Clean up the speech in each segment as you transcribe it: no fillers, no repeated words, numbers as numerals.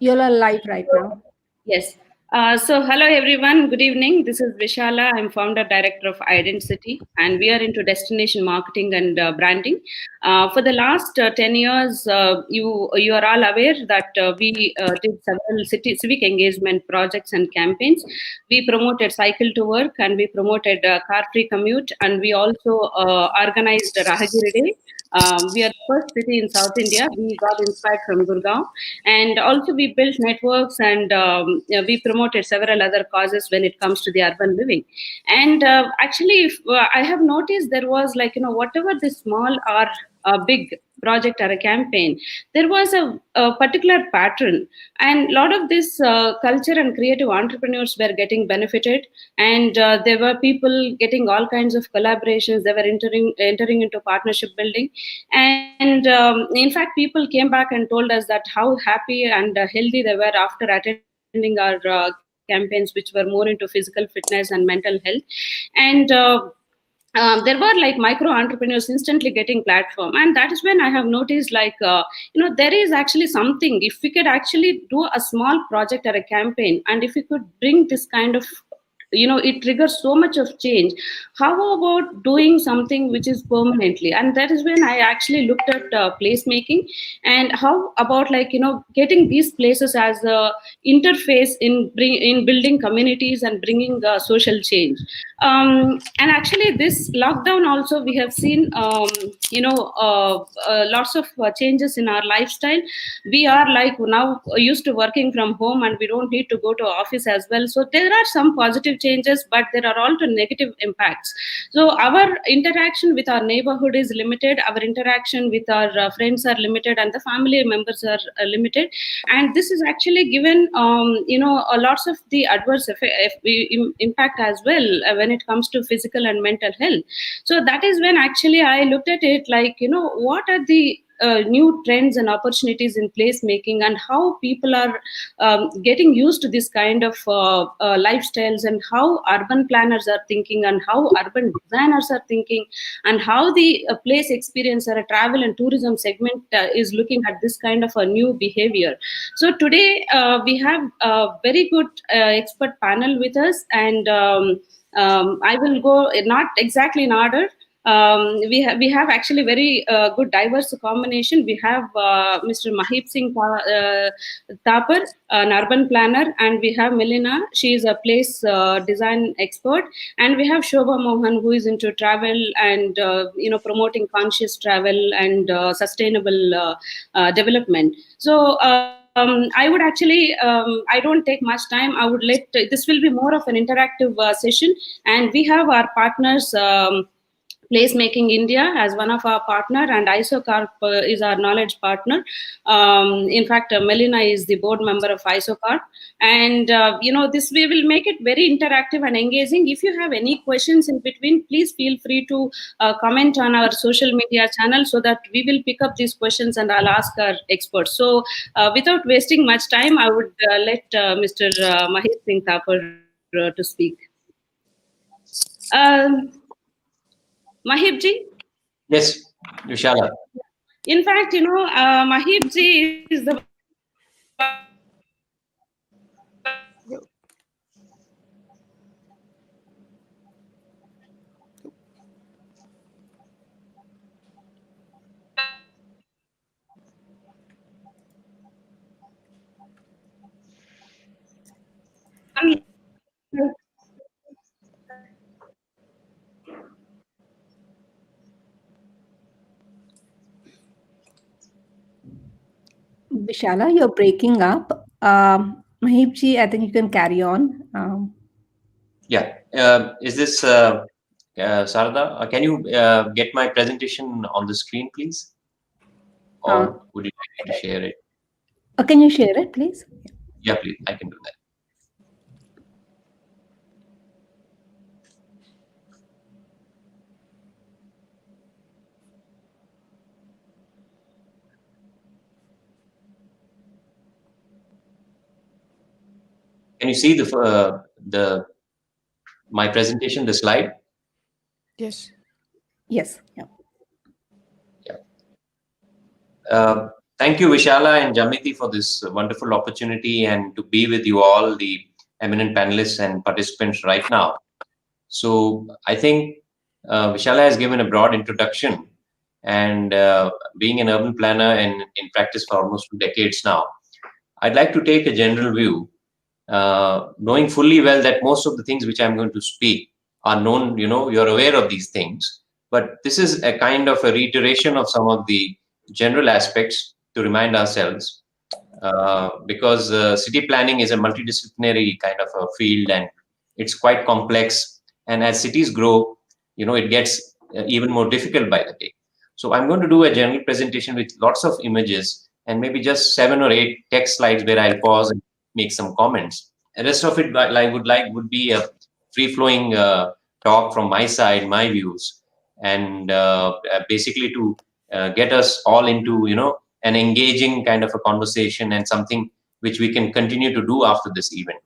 You're live right now. Yes. So, hello everyone. Good evening. This is Vishala. I'm founder director of Identity, and we are into destination marketing and branding. For the last 10 years, you are all aware that we did several civic engagement projects and campaigns. We promoted cycle to work, and we promoted car-free commute, and we also organized Rahagiri Day. We are the first city in South India. We got inspired from Gurgaon, and also we built networks, and we promoted several other causes when it comes to the urban living. And actually, if, I have noticed there was, like, whatever the small or big project or a campaign, there was a particular pattern, and a lot of this culture and creative entrepreneurs were getting benefited, and there were people getting all kinds of collaborations. They were entering into partnership building, and in fact, people came back and told us that how happy and healthy they were after attending our campaigns, which were more into physical fitness and mental health. And there were like micro entrepreneurs instantly getting platform, and that is when I have noticed, like, there is actually something. If we could actually do a small project or a campaign, and if we could bring this kind of, it triggers so much of change. How about doing something which is permanently? And that is when I actually looked at placemaking, and how about, like, getting these places as a interface in building communities and bringing social change. And actually, this lockdown also, we have seen lots of changes in our lifestyle. We are like now used to working from home, and we don't need to go to office as well. So there are some positive changes, but there are also negative impacts. So our interaction with our neighborhood is limited, our interaction with our friends are limited, and the family members are limited. And this is actually given a lots of the adverse impact as well when it comes to physical and mental health. So that is when actually I looked at it, like, what are the new trends and opportunities in placemaking, and how people are getting used to this kind of lifestyles, and how urban planners are thinking, and how urban designers are thinking, and how the place experience or a travel and tourism segment is looking at this kind of a new behavior. So today we have a very good expert panel with us, and I will go not exactly in order. We have actually very good diverse combination. We have Mr. Mahip Singh Tapar, an urban planner, and we have Melina. She is a place design expert, and we have Shobha Mohan, who is into travel and promoting conscious travel and sustainable development. So I would actually, I don't take much time. I would this will be more of an interactive session, and we have our partners. Placemaking India as one of our partner, and ISOCARP is our knowledge partner. In fact, Melina is the board member of ISOCARP, and this we will make it very interactive and engaging. If you have any questions in between, please feel free to comment on our social media channel, so that we will pick up these questions and I'll ask our experts. So without wasting much time, I would let Mr. Mahip Singh Thapar to speak. Um, Mahip ji? Yes, Vishala. In fact, Mahip ji is the one Vishala, you're breaking up. Mahipji, I think you can carry on. Yeah. Is this Sarada? Can you get my presentation on the screen, please? Or would you like me to share it? Can you share it, please? Yeah, please. I can do that. Can you see my presentation, the slide? Yes. Yes. Yeah. Yeah. Thank you, Vishala and Jamiti, for this wonderful opportunity and to be with you all, the eminent panelists and participants right now. So I think Vishala has given a broad introduction, and being an urban planner and in practice for almost 2 decades now, I'd like to take a general view, knowing fully well that most of the things which I'm going to speak are known, you're aware of these things, but this is a kind of a reiteration of some of the general aspects to remind ourselves, because city planning is a multidisciplinary kind of a field, and it's quite complex. And as cities grow, it gets even more difficult by the day. So I'm going to do a general presentation with lots of images and maybe just 7 or 8 text slides where I'll pause and make some comments. The rest of it, would be a free flowing talk from my side, my views, and basically to get us all into an engaging kind of a conversation and something which we can continue to do after this event.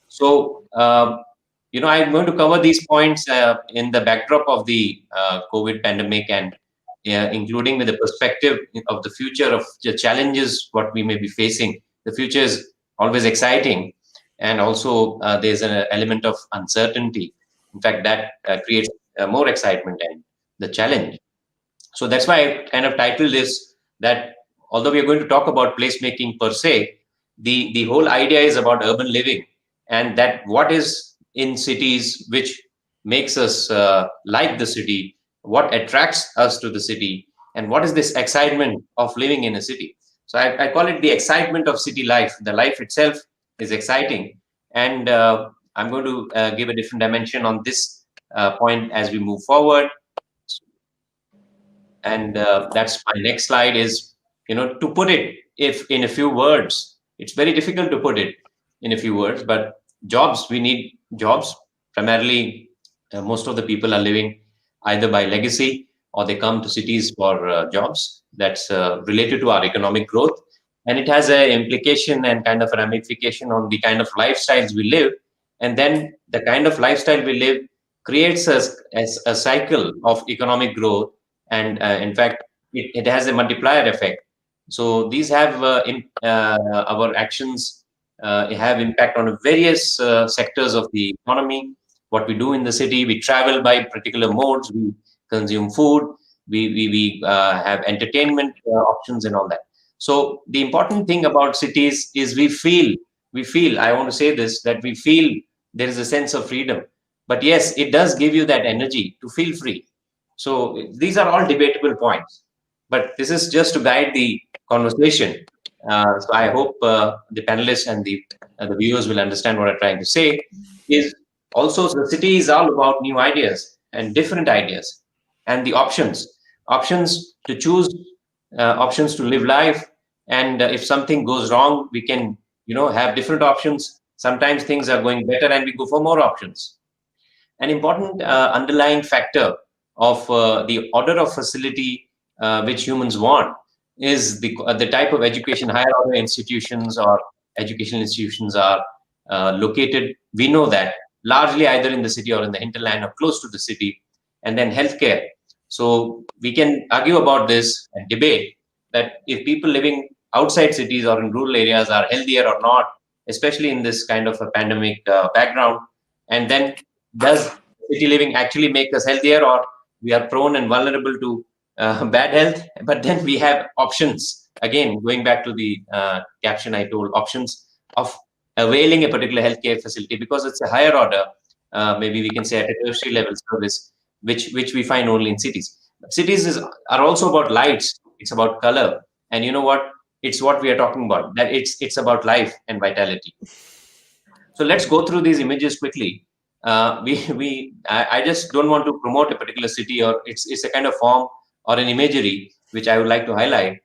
So, I'm going to cover these points in the backdrop of the COVID pandemic, and including with the perspective of the future of the challenges what we may be facing. The future is always exciting, and also there's an element of uncertainty. In fact, that creates more excitement and the challenge. So that's why I kind of titled this, that although we are going to talk about placemaking per se, the whole idea is about urban living, and that what is in cities which makes us like the city, what attracts us to the city, and what is this excitement of living in a city. So I call it the excitement of city life. The life itself is exciting, and I'm going to give a different dimension on this point as we move forward. And that's my next slide is, to put it if in a few words. It's very difficult to put it in a few words, but jobs, we need jobs. Primarily, most of the people are living either by legacy or they come to cities for jobs. That's related to our economic growth, and it has an implication and kind of a ramification on the kind of lifestyles we live. And then the kind of lifestyle we live creates a cycle of economic growth, and in fact it has a multiplier effect. So these have our actions have impact on various sectors of the economy. What we do in the city, we travel by particular modes, we consume food, we have entertainment options and all that. So the important thing about cities is we feel, I want to say this, that we feel there is a sense of freedom. But yes, it does give you that energy to feel free. So these are all debatable points, but this is just to guide the conversation. So I hope the panelists and the viewers will understand what I'm trying to say. Is also, the city is all about new ideas and different ideas, and the options to choose, options to live life. And if something goes wrong, we can have different options. Sometimes things are going better, and we go for more options. An important underlying factor of the order of facility which humans want is the type of education. Higher order institutions or educational institutions are located, we know that, largely either in the city or in the hinterland or close to the city. And then healthcare. So we can argue about this and debate that if people living outside cities or in rural areas are healthier or not, especially in this kind of a pandemic background. And then, does city living actually make us healthier, or we are prone and vulnerable to bad health? But then we have options. Again, going back to the caption I told, options of availing a particular healthcare facility because it's a higher order, maybe we can say at a tertiary level service, which we find only in cities. Cities are also about lights. It's about color, and you know what? It's what we are talking about. That it's about life and vitality. So let's go through these images quickly. I just don't want to promote a particular city, or it's a kind of form or an imagery which I would like to highlight.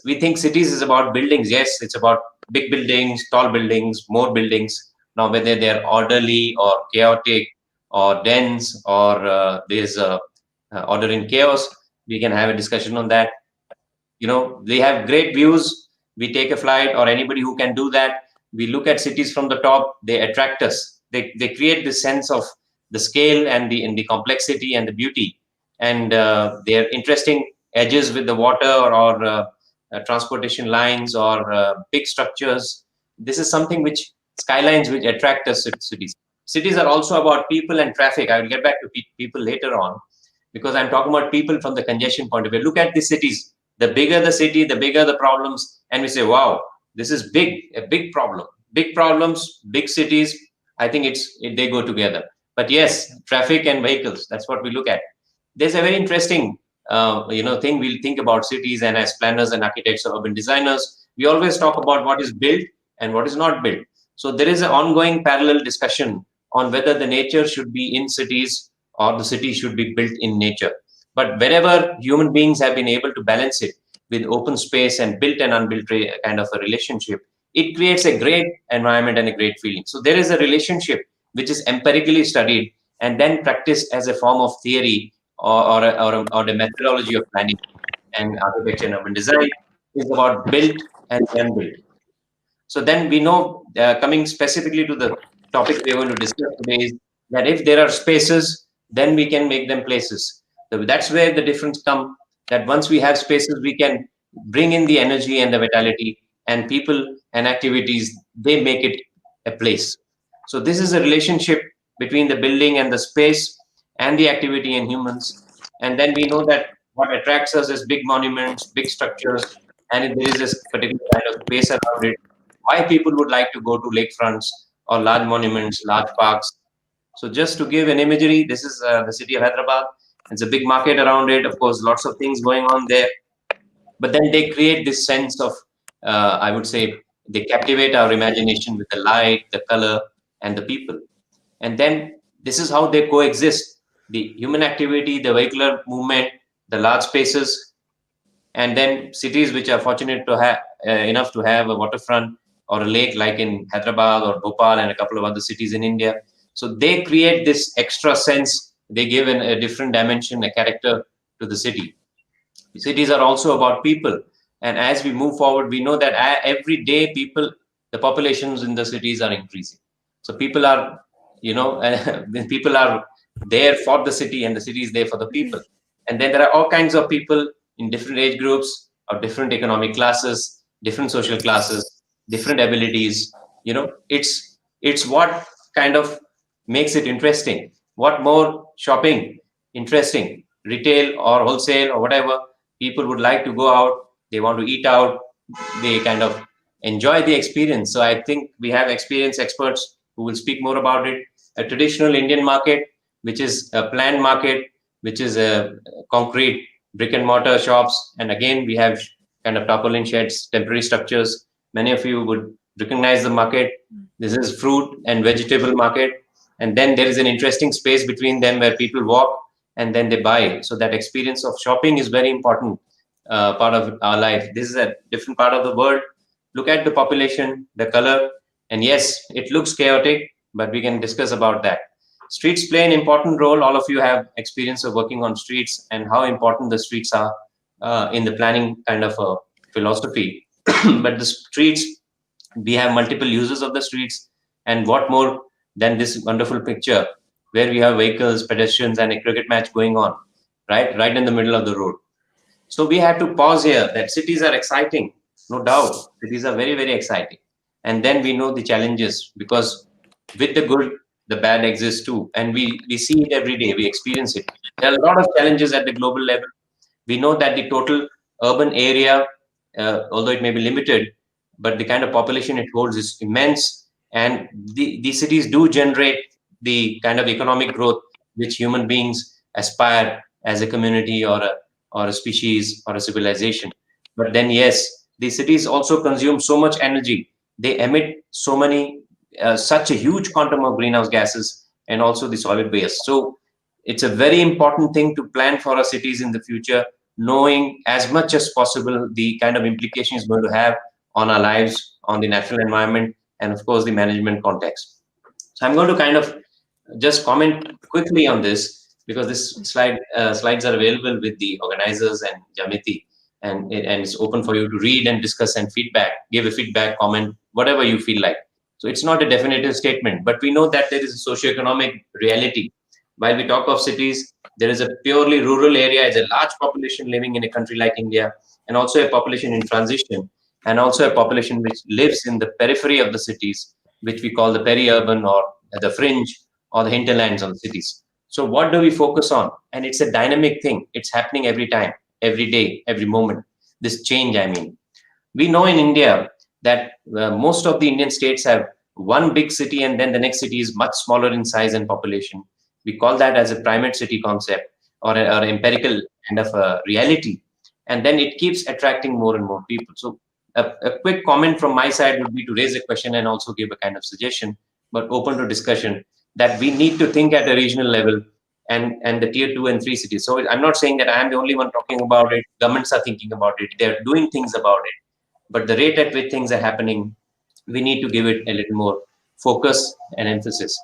We think cities is about buildings. Yes, it's about big buildings, tall buildings, more buildings. Now, whether they're orderly or chaotic or dense, or there's order in chaos, we can have a discussion on that. They have great views. We take a flight, or anybody who can do that, we look at cities from the top, they attract us. They create this sense of the scale and the complexity and the beauty, and their interesting edges with the water, or transportation lines or big structures. This is something which skylines which attract us to cities. Cities are also about people and traffic. I will get back to people later on, because I'm talking about people from the congestion point of view. Look at the cities. The bigger the city, the bigger the problems, and we say, "Wow, this is big, a big problem." Big problems, big cities. I think they go together. But yes, traffic and vehicles. That's what we look at. There's a very interesting thing we'll think about cities, and as planners and architects or urban designers, we always talk about what is built and what is not built. So there is an ongoing parallel discussion on whether the nature should be in cities or the city should be built in nature. But wherever human beings have been able to balance it with open space and built and unbuilt kind of a relationship, it creates a great environment and a great feeling. So there is a relationship which is empirically studied and then practiced as a form of theory, or the methodology of planning and architecture and urban design is about built and unbuilt. So then we know, coming specifically to the topic we are going to discuss today, is that if there are spaces, then we can make them places. So that's where the difference comes. That once we have spaces, we can bring in the energy and the vitality, and people and activities, they make it a place. So this is a relationship between the building and the space and the activity and humans. And then we know that what attracts us is big monuments, big structures, and if there is this particular kind of space around it, why people would like to go to lakefronts or large monuments, large parks. So just to give an imagery, this is the city of Hyderabad. It's a big market around it. Of course, lots of things going on there. But then they create this sense of, I would say, they captivate our imagination with the light, the color, and the people. And then this is how they coexist. The human activity, the vehicular movement, the large spaces, and then cities which are fortunate to have enough to have a waterfront or a lake like in Hyderabad or Bhopal and a couple of other cities in India. So they create this extra sense. They give a different dimension, a character to the city. Cities are also about people. And as we move forward, we know that every day the populations in the cities are increasing. So people are, people are there for the city and the city is there for the people. And then there are all kinds of people in different age groups or different economic classes, different social classes, different abilities. It's what kind of makes it interesting. What more shopping interesting, retail or wholesale or whatever, people would like to go out, they want to eat out, they kind of enjoy the experience. So I think we have experienced experts who will speak more about it. A traditional Indian market, which is a planned market, which is a concrete brick and mortar shops. And again, we have kind of tarpaulin sheds, temporary structures. Many of you would recognize the market. This is fruit and vegetable market. And then there is an interesting space between them where people walk and then they buy. So that experience of shopping is very important part of our life. This is a different part of the world. Look at the population, the color, and yes, it looks chaotic, but we can discuss about that. Streets play an important role. All of you have experience of working on streets and how important the streets are in the planning kind of a philosophy. But the streets, we have multiple uses of the streets, and what more than this wonderful picture where we have vehicles, pedestrians, and a cricket match going on, right in the middle of the road. So we had to pause here that cities are exciting, no doubt. Cities are very, very exciting. And then we know the challenges, because with the good, the bad exists too. And we see it every day, we experience it. There are a lot of challenges at the global level. We know that the total urban area, although it may be limited, but the kind of population it holds is immense. And the cities do generate the kind of economic growth which human beings aspire as a community or a species or a civilization. But then, yes, the cities also consume so much energy. They emit such a huge quantum of greenhouse gases and also the solid waste. So it's a very important thing to plan for our cities in the future, knowing as much as possible the kind of implications it's going to have on our lives, on the natural environment, and of course the management context. So I'm going to kind of just comment quickly on this, because this slides are available with the organizers and Jamiti, and it's open for you to read and discuss and give a feedback, comment, whatever you feel like. So it's not a definitive statement, but we know that there is a socioeconomic reality. While we talk of cities, there is a purely rural area, is a large population living in a country like India, and also a population in transition, and also a population which lives in the periphery of the cities, which we call the peri-urban or the fringe or the hinterlands of the cities. So what do we focus on? And it's a dynamic thing. It's happening every time, every day, every moment. This change, I mean. We know in India that most of the Indian states have one big city and then the next city is much smaller in size and population. We call that as a primate city concept or empirical kind of a reality. And then it keeps attracting more and more people. So a quick comment from my side would be to raise a question and also give a kind of suggestion, but open to discussion, that we need to think at a regional level and the tier 2 and 3 cities. So I'm not saying that I'm the only one talking about it. Governments are thinking about it. They're doing things about it, but the rate at which things are happening, we need to give it a little more focus and emphasis.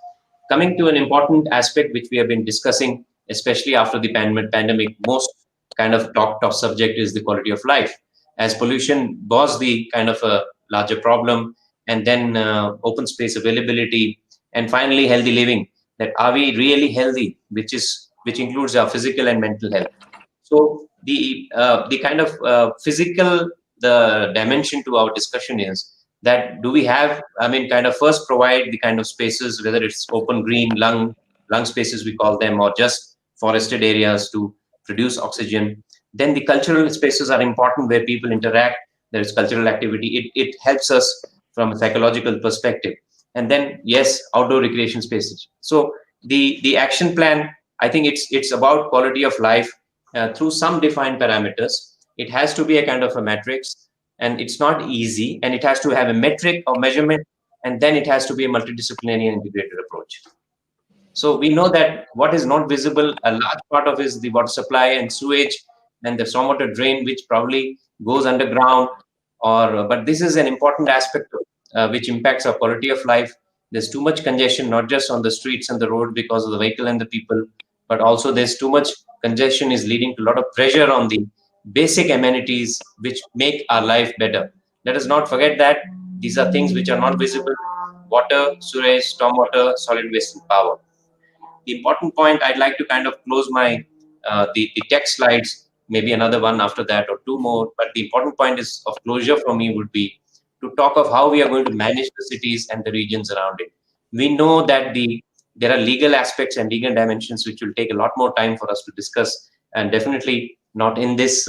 Coming to an important aspect which we have been discussing, especially after the pandemic, most kind of talked of subject is the quality of life. As pollution was the kind of a larger problem, and then open space availability, and finally healthy living. That are we really healthy, which includes our physical and mental health. So the kind of physical the dimension to our discussion is that do we have, I mean, kind of first provide the kind of spaces, whether it's open green lung spaces we call them, or just forested areas to produce oxygen. Then the cultural spaces are important where people interact. There is cultural activity. It helps us from a psychological perspective. And then yes, outdoor recreation spaces. So the action plan, I think it's about quality of life through some defined parameters. It has to be a kind of a matrix, and it's not easy, and it has to have a metric or measurement, and then it has to be a multidisciplinary and integrated approach. So we know that what is not visible, a large part of is the water supply and sewage and the stormwater drain, which probably goes underground. Or but this is an important aspect which impacts our quality of life. There's too much congestion, not just on the streets and the road because of the vehicle and the people, but also there's too much congestion is leading to a lot of pressure on the basic amenities which make our life better. Let us not forget that these are things which are not visible: water, sewage, stormwater, solid waste, and power. The important point I'd like to kind of close my the text slides, maybe another one after that or two more. But the important point is of closure for me would be to talk of how we are going to manage the cities and the regions around it. We know that there are legal aspects and legal dimensions which will take a lot more time for us to discuss, and definitely not in this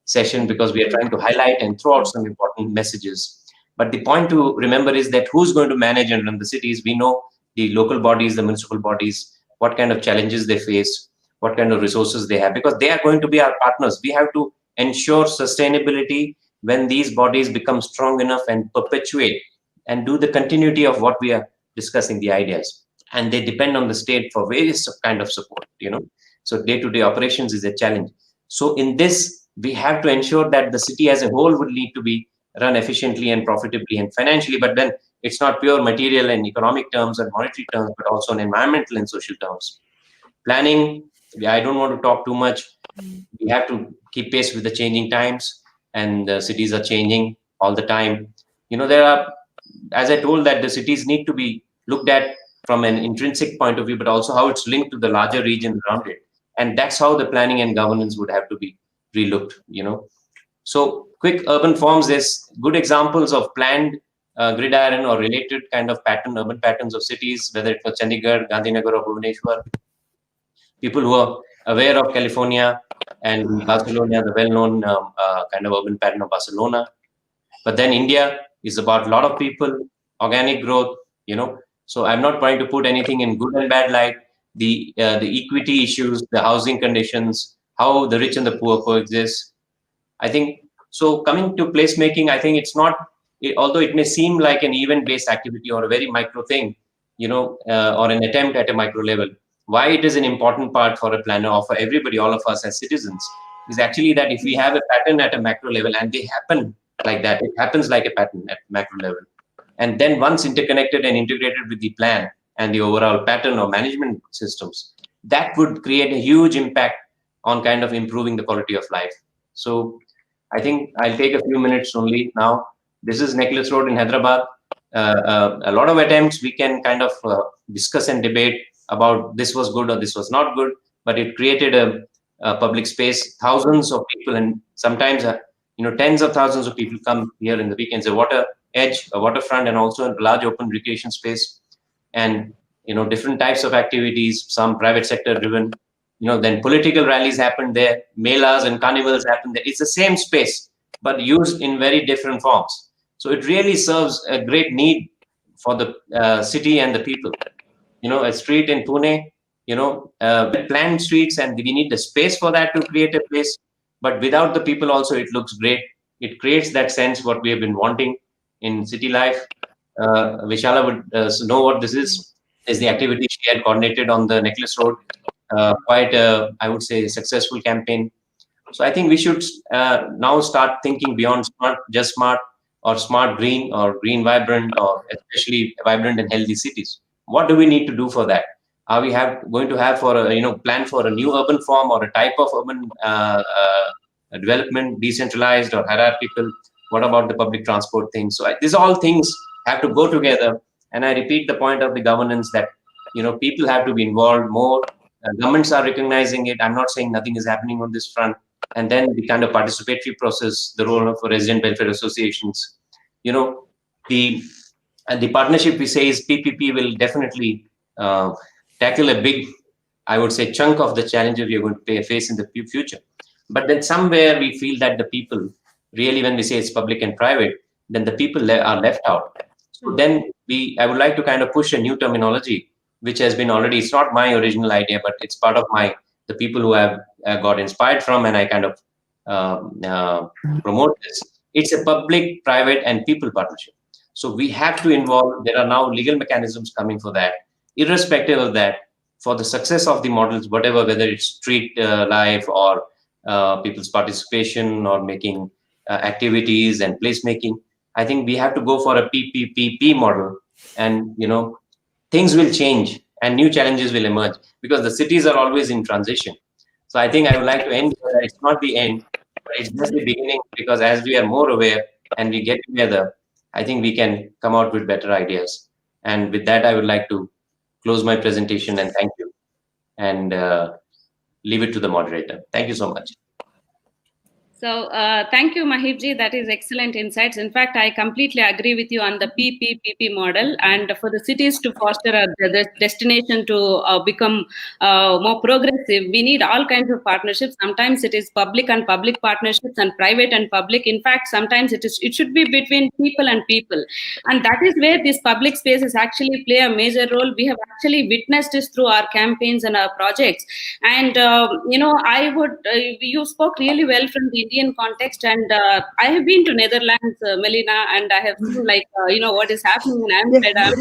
session, because we are trying to highlight and throw out some important messages. But the point to remember is that who's going to manage and run the cities? We know the local bodies, the municipal bodies, what kind of challenges they face, what kind of resources they have, because they are going to be our partners. We have to ensure sustainability when these bodies become strong enough and perpetuate and do the continuity of what we are discussing, the ideas. And they depend on the state for various kind of support, So day-to-day operations is a challenge. So in this, we have to ensure that the city as a whole would need to be run efficiently and profitably and financially, but then it's not pure material and economic terms and monetary terms, but also in environmental and social terms. Planning, I don't want to talk too much. We have to keep pace with the changing times, and the cities are changing all the time. There are, as I told, that the cities need to be looked at from an intrinsic point of view, but also how it's linked to the larger region around it. And that's how the planning and governance would have to be relooked. So quick urban forms, there's good examples of planned gridiron or related kind of urban patterns of cities, whether it was Chandigarh, Gandhinagar, or Bhubaneswar. People who are aware of California and Barcelona, the well-known kind of urban pattern of Barcelona. But then India is about a lot of people, organic growth. So I'm not trying to put anything in good and bad light. The equity issues, the housing conditions, how the rich and the poor coexist. I think so. Coming to placemaking, I think it's not, although it may seem like an event-based activity or a very micro thing, or an attempt at a micro level. Why it is an important part for a planner or for everybody, all of us as citizens, is actually that if we have a pattern at a macro level and they happen like that, it happens like a pattern at macro level. And then once interconnected and integrated with the plan and the overall pattern or management systems, that would create a huge impact on kind of improving the quality of life. So I think I'll take a few minutes only now. This is Necklace Road in Hyderabad. A lot of attempts we can kind of discuss and debate about this was good or this was not good, but it created a public space, thousands of people, and sometimes tens of thousands of people come here in the weekends. A water edge, a waterfront, and also a large open recreation space, and different types of activities, some private sector driven. Then political rallies happen there, melas and carnivals happen there. It's the same space, but used in very different forms. So it really serves a great need for the city and the people. A street in Pune, planned streets, and we need the space for that to create a place. But without the people also, it looks great. It creates that sense what we have been wanting in city life. Vishala would know what this is. Is the activity she had coordinated on the Necklace Road. Quite a, I would say, successful campaign. So I think we should now start thinking beyond smart or smart green or green vibrant, or especially vibrant and healthy cities. What do we need to do for that? Are we going to have for a plan for a new urban form or a type of urban development, decentralized or hierarchical? What about the public transport thing? So these all things have to go together. And I repeat the point of the governance that people have to be involved more. Governments are recognizing it. I'm not saying nothing is happening on this front. And then the kind of participatory process, the role of resident welfare associations, the partnership we say is PPP will definitely tackle a big, I would say, chunk of the challenges we are going to face in the future. But then somewhere we feel that the people, really, when we say it's public and private, then the people are left out. So then I would like to kind of push a new terminology, which has been already, it's not my original idea, but it's part of the people who have got inspired from, and I kind of promote this. It's a public, private, and people partnership. So we have to involve, there are now legal mechanisms coming for that. Irrespective of that, for the success of the models, whatever, whether it's street life or people's participation or making activities and placemaking, I think we have to go for a PPPP model, and things will change and new challenges will emerge, because the cities are always in transition. So I think I would like to end here. It's not the end, but it's just the beginning, because as we are more aware and we get together, I think we can come out with better ideas. And with that, I would like to close my presentation and thank you, and leave it to the moderator. Thank you so much. So thank you, Mahibji. That is excellent insights. In fact, I completely agree with you on the PPPP model, and for the cities to foster the destination to become more progressive, we need all kinds of partnerships. Sometimes it is public and public partnerships and private and public. In fact, sometimes it should be between people and people. And that is where these public spaces actually play a major role. We have actually witnessed this through our campaigns and our projects. And, you spoke really well from the Indian context, and I have been to Netherlands, Melina, and I have seen what is happening in Amsterdam.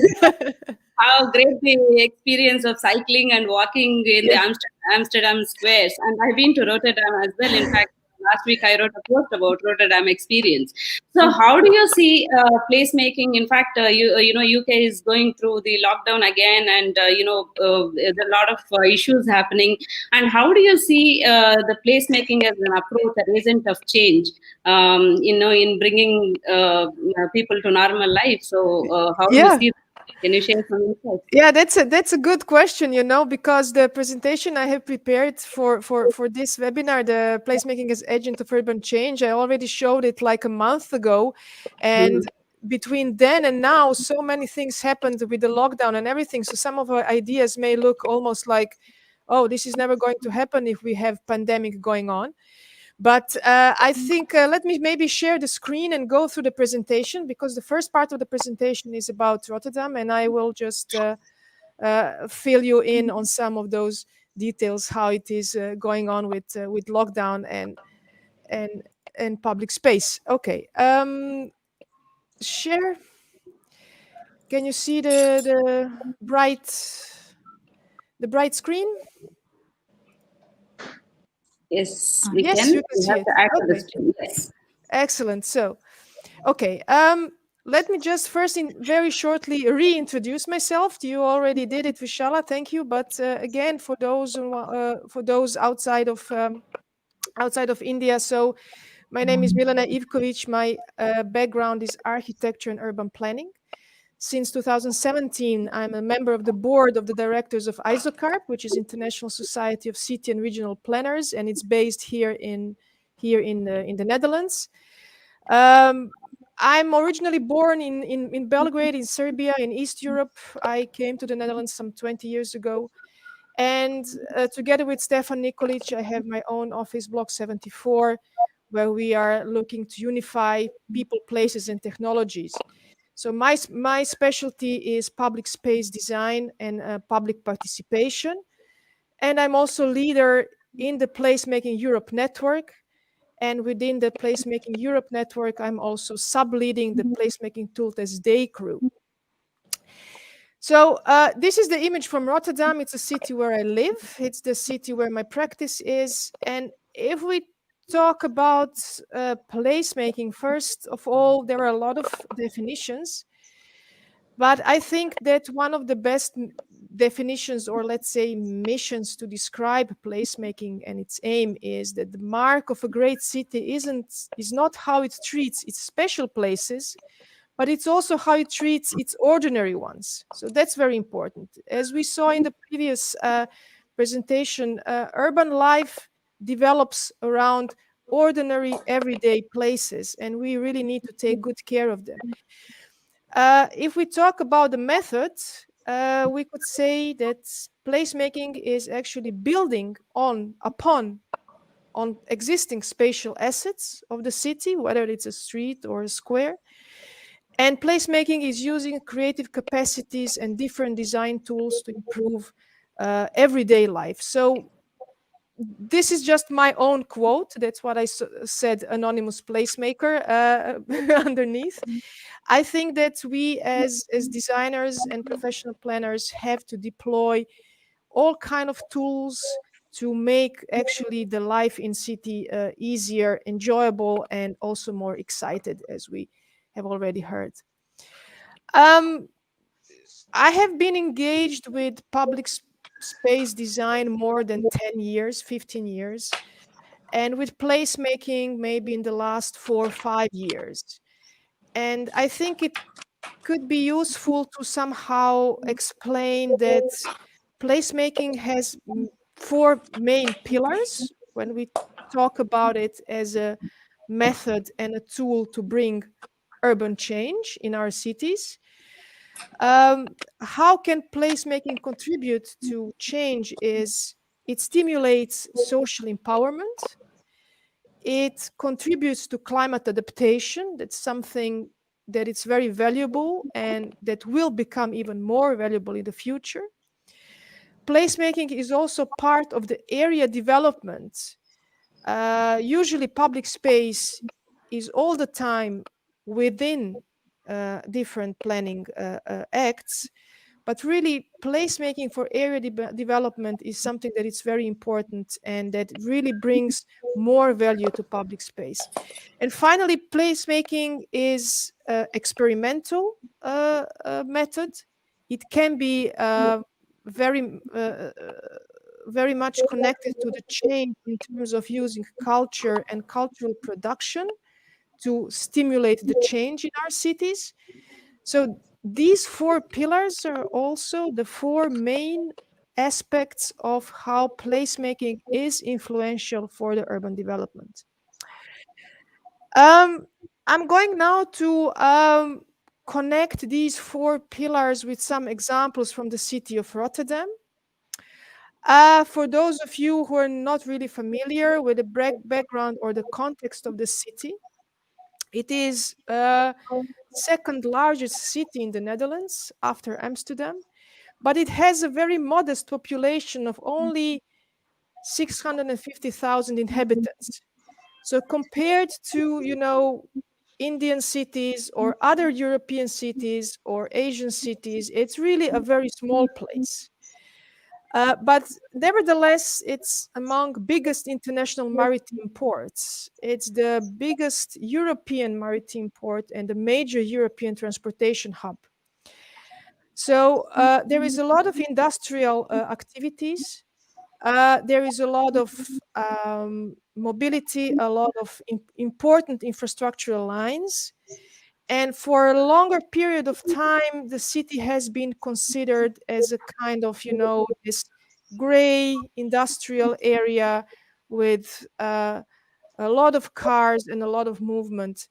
How great the experience of cycling and walking in the Amsterdam squares. And I've been to Rotterdam as well. In fact, last week I wrote a post about Rotterdam experience. So how do you see placemaking? In fact, UK is going through the lockdown again, and there are a lot of issues happening. And how do you see the placemaking as an approach, an agent of change, in bringing people to normal life? So how do you see that? Can you share some insights? Yeah, that's a good question, because the presentation I have prepared for this webinar, the Placemaking as Agent of Urban Change, I already showed it like a month ago. And between then and now, so many things happened with the lockdown and everything. So some of our ideas may look almost like, oh, this is never going to happen if we have pandemic going on. But I think let me maybe share the screen and go through the presentation, because the first part of the presentation is about Rotterdam, and I will just fill you in on some of those details, how it is going on with lockdown and public space. Okay, share. Can you see the bright screen? Yes, we yes, can. you can see it. Okay. Yes. Excellent. So, okay. Let me just first very shortly reintroduce myself. You already did it, Vishala. Thank you. But again, for those outside of India, so my name is Milena Ivkovic. My background is architecture and urban planning. Since 2017, I'm a member of the board of the directors of ISOCARP, which is International Society of City and Regional Planners, and it's based here in the Netherlands. Um, I'm originally born in Belgrade, in Serbia, in East Europe. I came to the Netherlands some 20 years ago. And together with Stefan Nikolic, I have my own office, Block 74, where we are looking to unify people, places, and technologies. So my specialty is public space design and public participation. And I'm also leader in the Placemaking Europe network. And within the Placemaking Europe network, I'm also sub-leading the Placemaking Tooltest Day crew. So this is the image from Rotterdam. It's a city where I live. It's the city where my practice is. And if we talk about placemaking, first of all, there are a lot of definitions. But I think that one of the best definitions, or let's say missions, to describe placemaking and its aim is that the mark of a great city is not how it treats its special places, but it's also how it treats its ordinary ones. So that's very important. As we saw in the previous presentation, urban life develops around ordinary, everyday places, and we really need to take good care of them. If we talk about the method, we could say that placemaking is actually building upon existing spatial assets of the city, whether it's a street or a square. And placemaking is using creative capacities and different design tools to improve everyday life. So this is just my own quote. That's what I said, anonymous placemaker underneath. I think that we as designers and professional planners have to deploy all kind of tools to make actually the life in city easier, enjoyable, and also more excited, as we have already heard. I have been engaged with public space design more than 10 years, 15 years, and with placemaking maybe in the last 4 or 5 years. And I think it could be useful to somehow explain that placemaking has four main pillars when we talk about it as a method and a tool to bring urban change in our cities. How can placemaking contribute to change is it stimulates social empowerment. It contributes to climate adaptation. That's something that it's very valuable and that will become even more valuable in the future. Placemaking is also part of the area development. Usually public space is all the time within different planning acts, but really placemaking for area development is something that is very important and that really brings more value to public space. And finally, placemaking is experimental method. It can be very very much connected to the change in terms of using culture and cultural production to stimulate the change in our cities. So these four pillars are also the four main aspects of how placemaking is influential for the urban development. I'm going now to connect these four pillars with some examples from the city of Rotterdam. For those of you who are not really familiar with the background or the context of the city, it is second largest city in the Netherlands after Amsterdam, but it has a very modest population of only 650,000 inhabitants. So compared to, Indian cities or other European cities or Asian cities, it's really a very small place. But nevertheless, it's among biggest international maritime ports. It's the biggest European maritime port and a major European transportation hub. So there is a lot of industrial activities. There is a lot of mobility, a lot of important infrastructural lines. And for a longer period of time, the city has been considered as a kind of, this gray industrial area with a lot of cars and a lot of movement.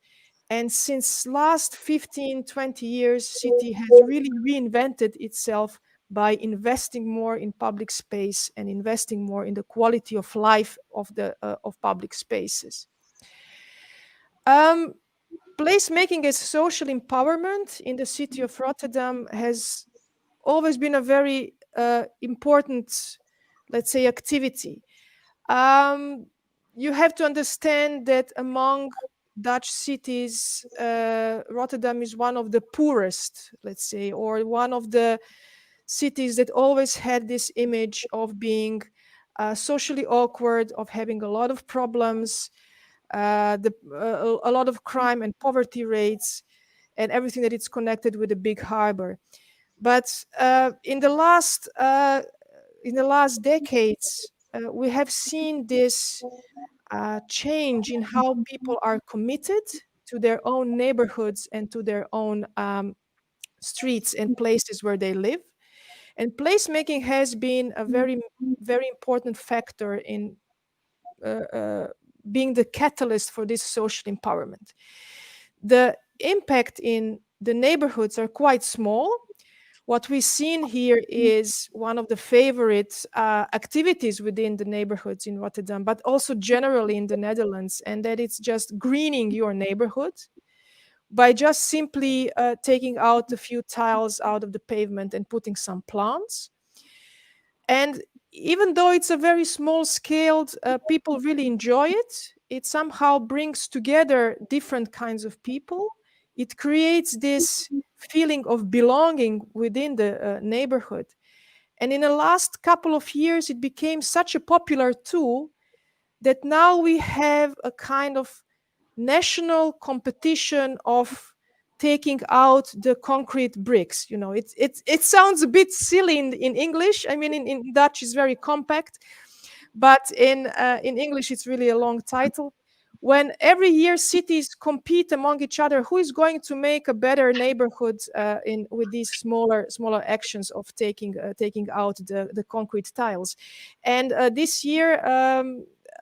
And since last 15, 20 years, city has really reinvented itself by investing more in public space and investing more in the quality of life of the of public spaces. Um, Placemaking as social empowerment in the city of Rotterdam has always been a very important, let's say, activity. Um, you have to understand that among Dutch cities, Rotterdam is one of the poorest, let's say, or one of the cities that always had this image of being socially awkward, of having a lot of problems, a lot of crime and poverty rates, and everything that is connected with the big harbor. But in the last decades, we have seen this change in how people are committed to their own neighborhoods and to their own streets and places where they live. And placemaking has been a very important factor in uh, uh, being the catalyst for this social empowerment. The impact in the neighborhoods are quite small. What we've seen here is one of the favorite activities within the neighborhoods in Rotterdam, but also generally in the Netherlands, and that it's just greening your neighborhood by just simply taking out a few tiles out of the pavement and putting some plants. And even though it's a very small scaled, people really enjoy it. It somehow brings together different kinds of people. It creates this feeling of belonging within the neighborhood. And in the last couple of years, it became such a popular tool that now we have a kind of national competition of taking out the concrete bricks. You know, it sounds a bit silly in English. I mean, in Dutch it's very compact, but in English it's really a long title. When every year cities compete among each other, who is going to make a better neighborhood in with these smaller actions of taking out the concrete tiles. And this year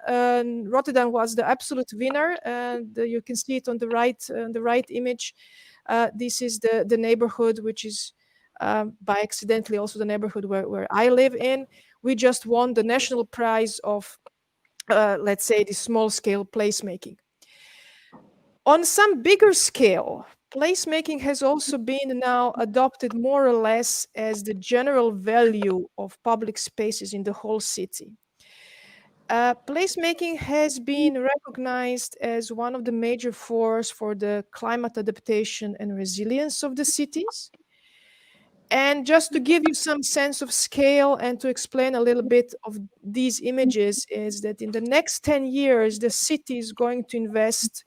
Rotterdam was the absolute winner, and you can see it on the right image. This is the neighborhood, which is by accidentally also the neighborhood where I live in. We just won the national prize of, let's say, the small scale placemaking. On some bigger scale, placemaking has also been now adopted more or less as the general value of public spaces in the whole city. Placemaking has been recognized as one of the major force for the climate adaptation and resilience of the cities. And just to give you some sense of scale and to explain a little bit of these images is that in the next 10 years, the city is going to invest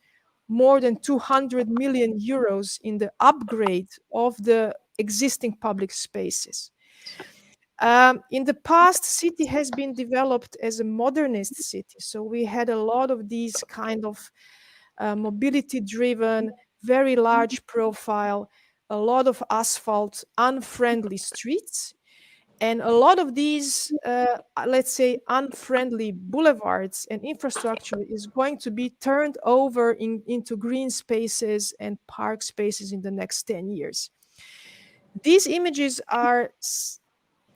more than 200 million euros in the upgrade of the existing public spaces. In the past, city has been developed as a modernist city. So we had a lot of these kind of mobility-driven, very large profile, a lot of asphalt, unfriendly streets. And a lot of these, let's say, unfriendly boulevards and infrastructure is going to be turned over into green spaces and park spaces in the next 10 years. These images are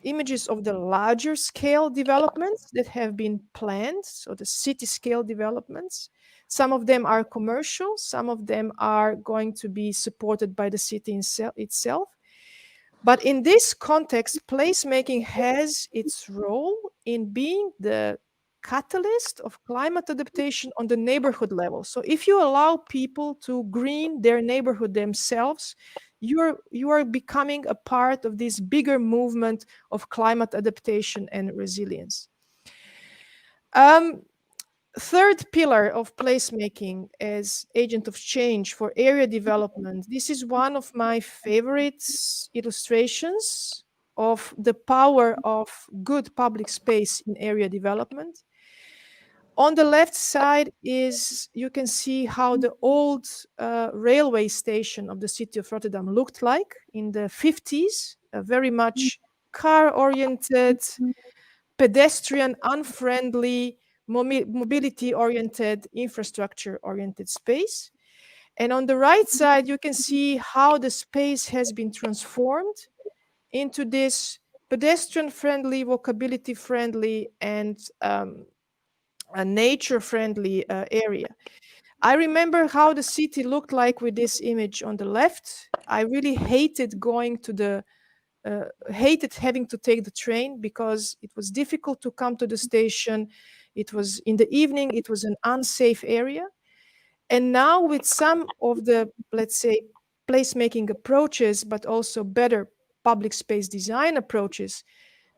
images of the larger scale developments that have been planned, so the city scale developments. Some of them are commercial, some of them are going to be supported by the city itself. But in this context, placemaking has its role in being the catalyst of climate adaptation on the neighborhood level. So if you allow people to green their neighborhood themselves, you are becoming a part of this bigger movement of climate adaptation and resilience. Third pillar of placemaking as agent of change for area development. This is one of my favorite illustrations of the power of good public space in area development. On the left side is, you can see how the old railway station of the city of Rotterdam looked like in the 50s, a very much car-oriented, pedestrian, unfriendly, mobility-oriented, infrastructure-oriented space. And on the right side, you can see how the space has been transformed into this pedestrian friendly, walkability friendly, and a nature friendly area. I remember how the city looked like with this image on the left. I really hated having to take the train because it was difficult to come to the station. It was in the evening, it was an unsafe area. And now, with some of the, let's say, placemaking approaches, but also better public space design approaches,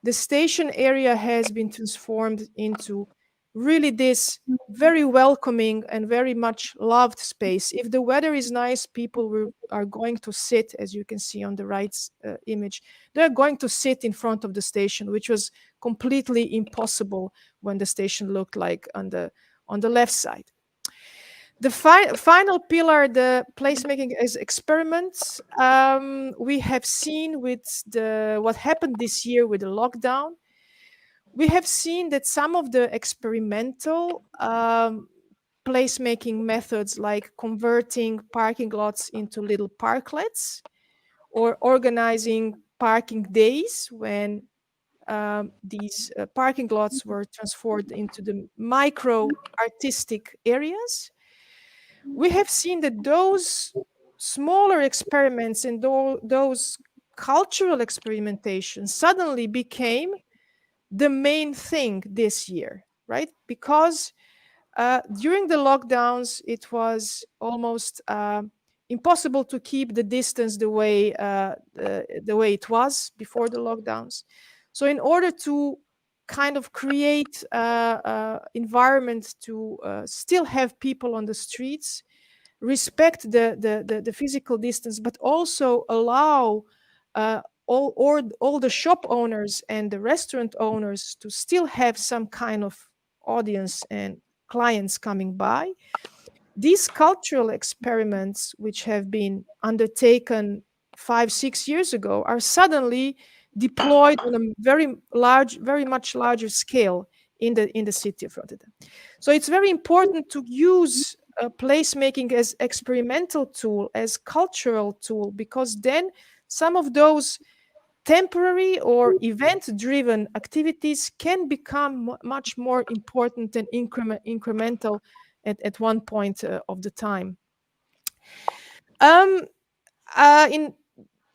the station area has been transformed into really this very welcoming and very much loved space. If the weather is nice, people are going to sit, as you can see on the right image, they're going to sit in front of the station, which was completely impossible when the station looked like on the left side. The final pillar, the placemaking as experiments, we have seen with what happened this year with the lockdown. We have seen that some of the experimental placemaking methods, like converting parking lots into little parklets or organizing parking days when these parking lots were transformed into the micro artistic areas, we have seen that those smaller experiments and those cultural experimentations suddenly became the main thing this year, right? Because during the lockdowns, it was almost impossible to keep the distance the way it was before the lockdowns. So, in order to kind of create environment to still have people on the streets, respect the physical distance, but also allow all the shop owners and the restaurant owners to still have some kind of audience and clients coming by. These cultural experiments, which have been undertaken 5 6 years ago, are suddenly deployed on a very much larger scale in the city of Rotterdam. So it's very important to use placemaking as experimental tool, as cultural tool, because then some of those temporary or event-driven activities can become much more important and incremental at one point of the time. Um,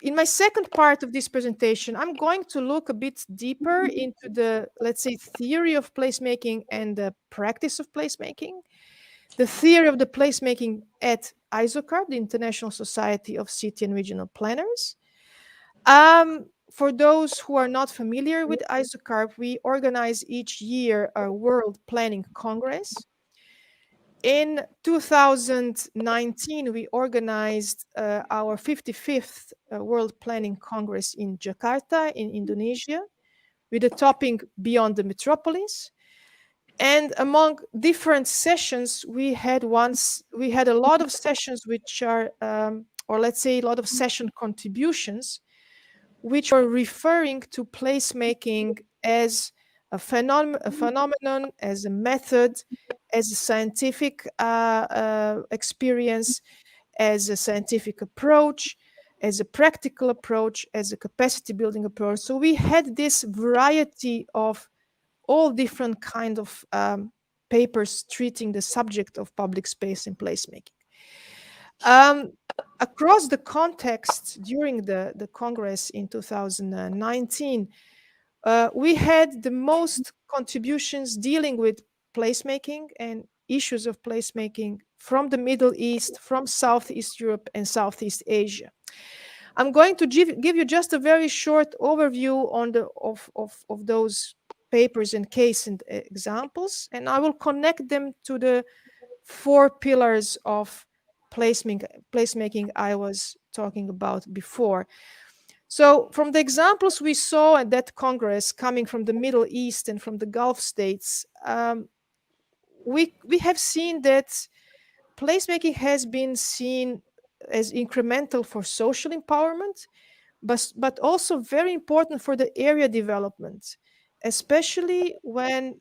in my second part of this presentation, I'm going to look a bit deeper into the, let's say, theory of placemaking and the practice of placemaking. The theory of the placemaking at ISOCARP, the International Society of City and Regional Planners. For those who are not familiar with ISOCARP, we organize each year a World Planning Congress. In 2019, we organized our 55th World Planning Congress in Jakarta, in Indonesia, with the topic Beyond the Metropolis. And among different sessions, we had a lot of sessions which are, or let's say a lot of session contributions, which are referring to placemaking as a phenomenon, as a method, as a scientific experience, as a scientific approach, as a practical approach, as a capacity building approach. So we had this variety of all different kind of papers treating the subject of public space and placemaking. Across the context during the Congress in 2019, we had the most contributions dealing with placemaking and issues of placemaking from the Middle East, from Southeast Europe and Southeast Asia. I'm going to give you just a very short overview on of those papers and case and examples, and I will connect them to the 4 pillars of placemaking I was talking about before. So from the examples we saw at that Congress coming from the Middle East and from the Gulf states, we have seen that placemaking has been seen as incremental for social empowerment, but also very important for the area development, especially when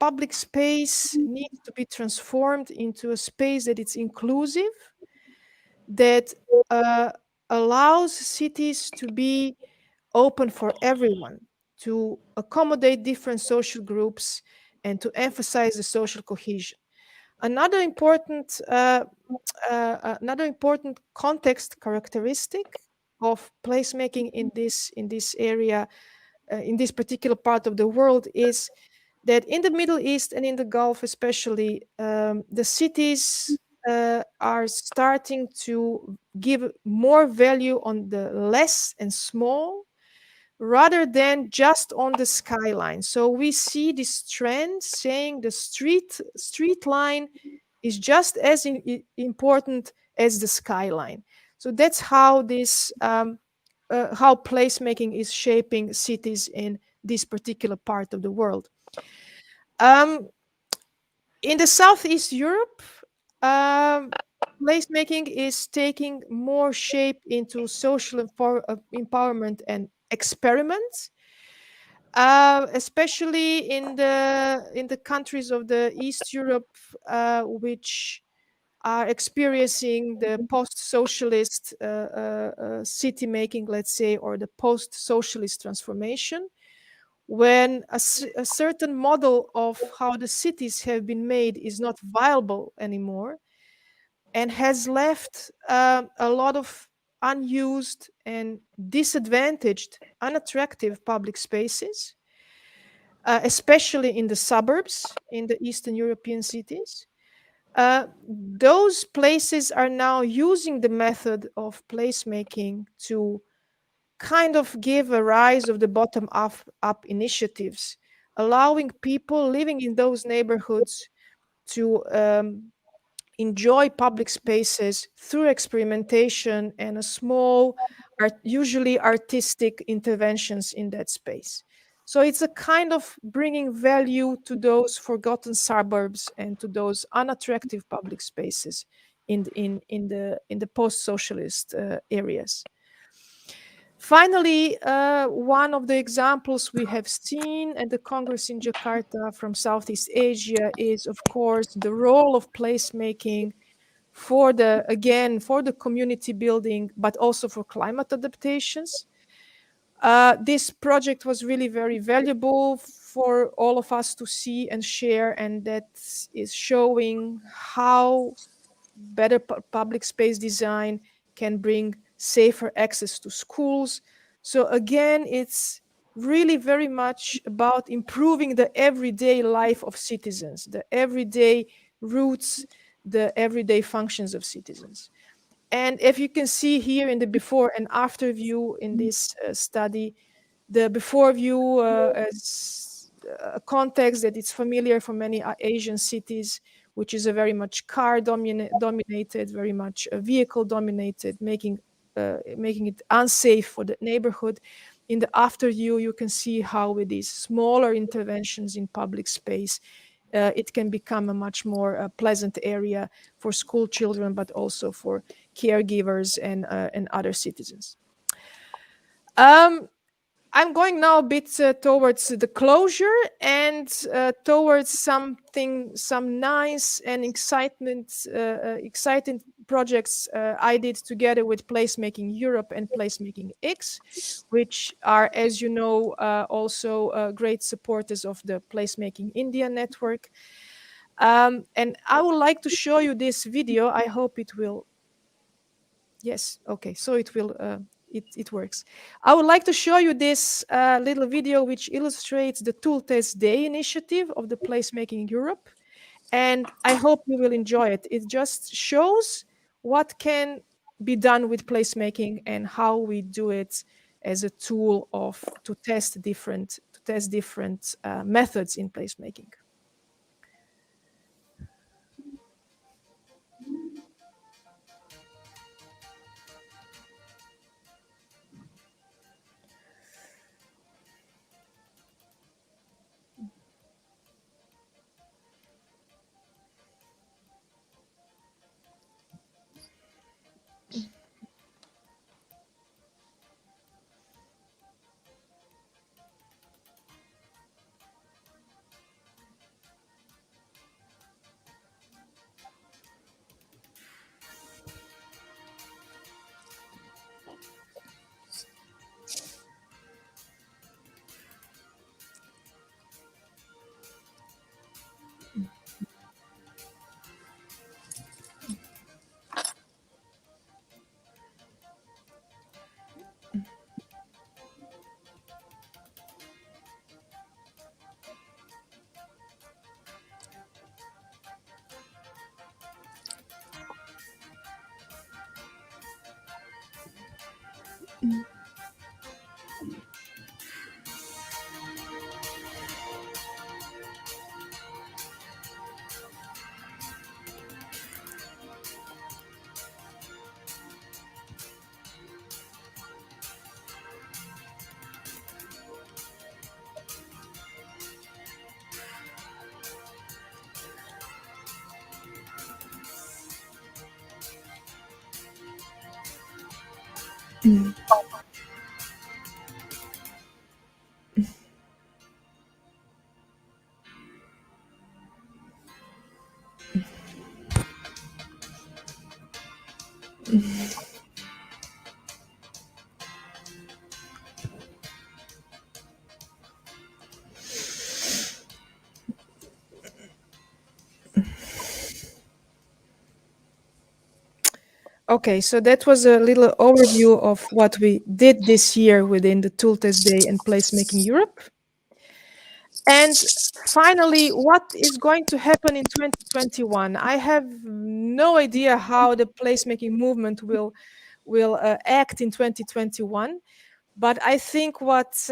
public space needs to be transformed into a space that is inclusive, that uh, allows cities to be open for everyone, to accommodate different social groups, and to emphasize the social cohesion. Another important another important context characteristic of placemaking in this area, in this particular part of the world, is that in the Middle East and in the Gulf, especially, the cities are starting to give more value on the less and small rather than just on the skyline. So we see this trend saying the street line is just as important as the skyline. So that's how this how placemaking is shaping cities in this particular part of the world. Um, in the Southeast Europe, um, placemaking is taking more shape into social empowerment and experiments, especially in the countries of the East Europe, which are experiencing the post-socialist city making, let's say, or the post-socialist transformation, when a certain model of how the cities have been made is not viable anymore and has left a lot of unused and disadvantaged, unattractive public spaces, especially in the suburbs in the Eastern European cities. Those places are now using the method of placemaking to kind of give a rise of the up initiatives, allowing people living in those neighborhoods to enjoy public spaces through experimentation and a small, usually artistic interventions in that space. So it's a kind of bringing value to those forgotten suburbs and to those unattractive public spaces in the post-socialist areas. Finally, one of the examples we have seen at the Congress in Jakarta from Southeast Asia is, of course, the role of placemaking for the community building, but also for climate adaptations. This project was really very valuable for all of us to see and share, and that is showing how better public space design can bring safer access to schools. So again, it's really very much about improving the everyday life of citizens, the everyday roots, the everyday functions of citizens. And if you can see here in the before and after view in this study, the before view as a context that is familiar for many Asian cities, which is a very much car dominated, very much vehicle dominated, making it unsafe for the neighborhood. In the after view, you can see how with these smaller interventions in public space, it can become a much more pleasant area for school children, but also for caregivers and other citizens. I'm going now a bit towards the closure and towards some nice and exciting projects I did together with Placemaking Europe and Placemaking X, which are, as you know, also great supporters of the Placemaking India network. And I would like to show you this video. I hope it will. Yes, okay, so it will. It works. I would like to show you this little video which illustrates the Tool Test Day initiative of the Placemaking Europe, and I hope you will enjoy it. It just shows what can be done with placemaking and how we do it as a tool to test different methods in placemaking. Okay, so that was a little overview of what we did this year within the Tool Test Day and Placemaking Europe. And finally, what is going to happen in 2021? I have no idea how the placemaking movement will act in 2021. But I think what